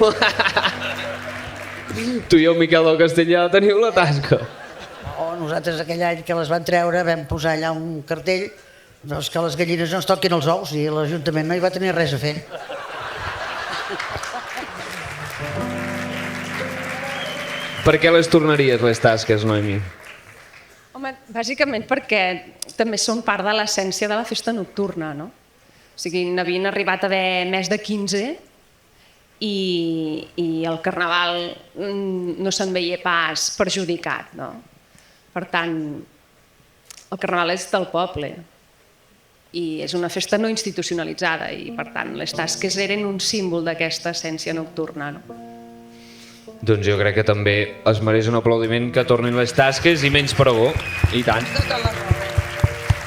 Tu i el Miquel del Castell ja la teniu, la tasca. Nosaltres aquell any que les van treure vam posar allà un cartell doncs que les gallines no es toquin els ous i l'Ajuntament no hi va tenir res a fer. Per què les tornaries, les tasques, Noemi? Home, bàsicament perquè també són part de l'essència de la festa nocturna, no? O sigui, n'havien arribat a haver més de 15 i el carnaval no se'n veia pas perjudicat, no? Per tant, el carnaval és del poble i és una festa no institucionalitzada i, per tant, les tasques eren un símbol d'aquesta essència nocturna, no? Doncs jo crec que també es mereix un aplaudiment que tornin les tasques i menys pregó. I tant.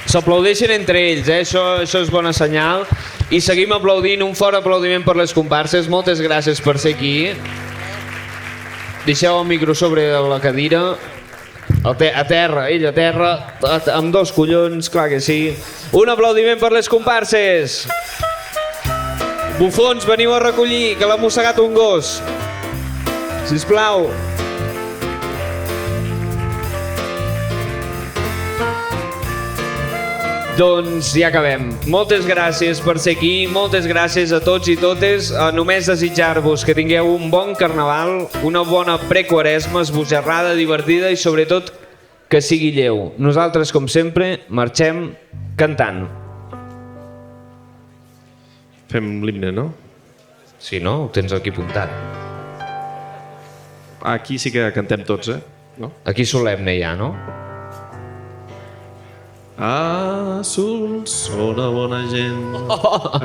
S'aplaudeixen entre ells, això és bona senyal. I seguim aplaudint, un fort aplaudiment per les comparses. Moltes gràcies per ser aquí. Deixeu el micro sobre la cadira. A terra, ell a terra, amb 2 collons, clar que sí. Un aplaudiment per les comparses. Bufons, veniu a recollir, que l'ha mossegat un gos. Sisplau. Doncs ja acabem. Moltes gràcies per ser aquí, moltes gràcies a tots i totes. Només desitjar-vos que tingueu un bon carnaval, una bona prequaresma, esbojarrada, divertida i sobretot que sigui lleu. Nosaltres, com sempre, marxem cantant. Fem l'himne, no? Sí, no? Ho tens aquí apuntat. Aquí sí que cantem tots, no? Aquí solemne ja, no? Solsona, bona gent.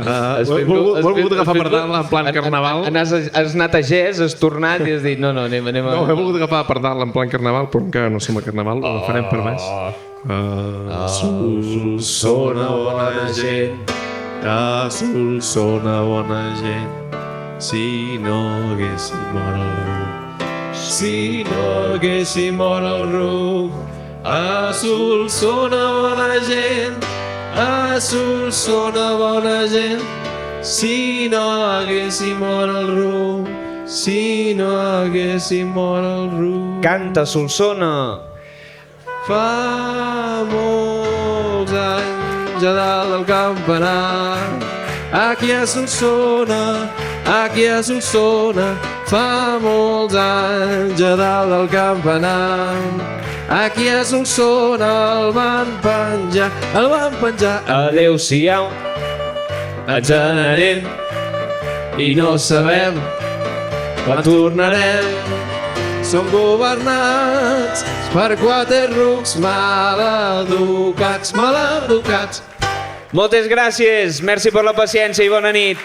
Has volgut agafar per dalt en plan carnaval? Has anat a Gès, has tornat i has dit no, anem a... No, he volgut agafar per dalt en plan carnaval, però encara no som a carnaval, ho farem per baix. Solsona, bona gent. Solsona, bona gent. Si no haguéssim mort el ruc. Si no haguéssim mort el ruc. A Solsona, bona gent. A Solsona, bona gent. Si no haguéssim mort el ruc. Si no haguéssim mort el ruc. Canta, Solsona. Fa molts anys a dalt del campanar, aquí a Solsona, fa molts anys a dalt del campanar, aquí a Solsona el van penjar, Adéu-siau, ens n'anem i no sabem quan tornarem. Som governats per 4 rucs maleducats. Moltes gràcies, merci per la paciència i bona nit.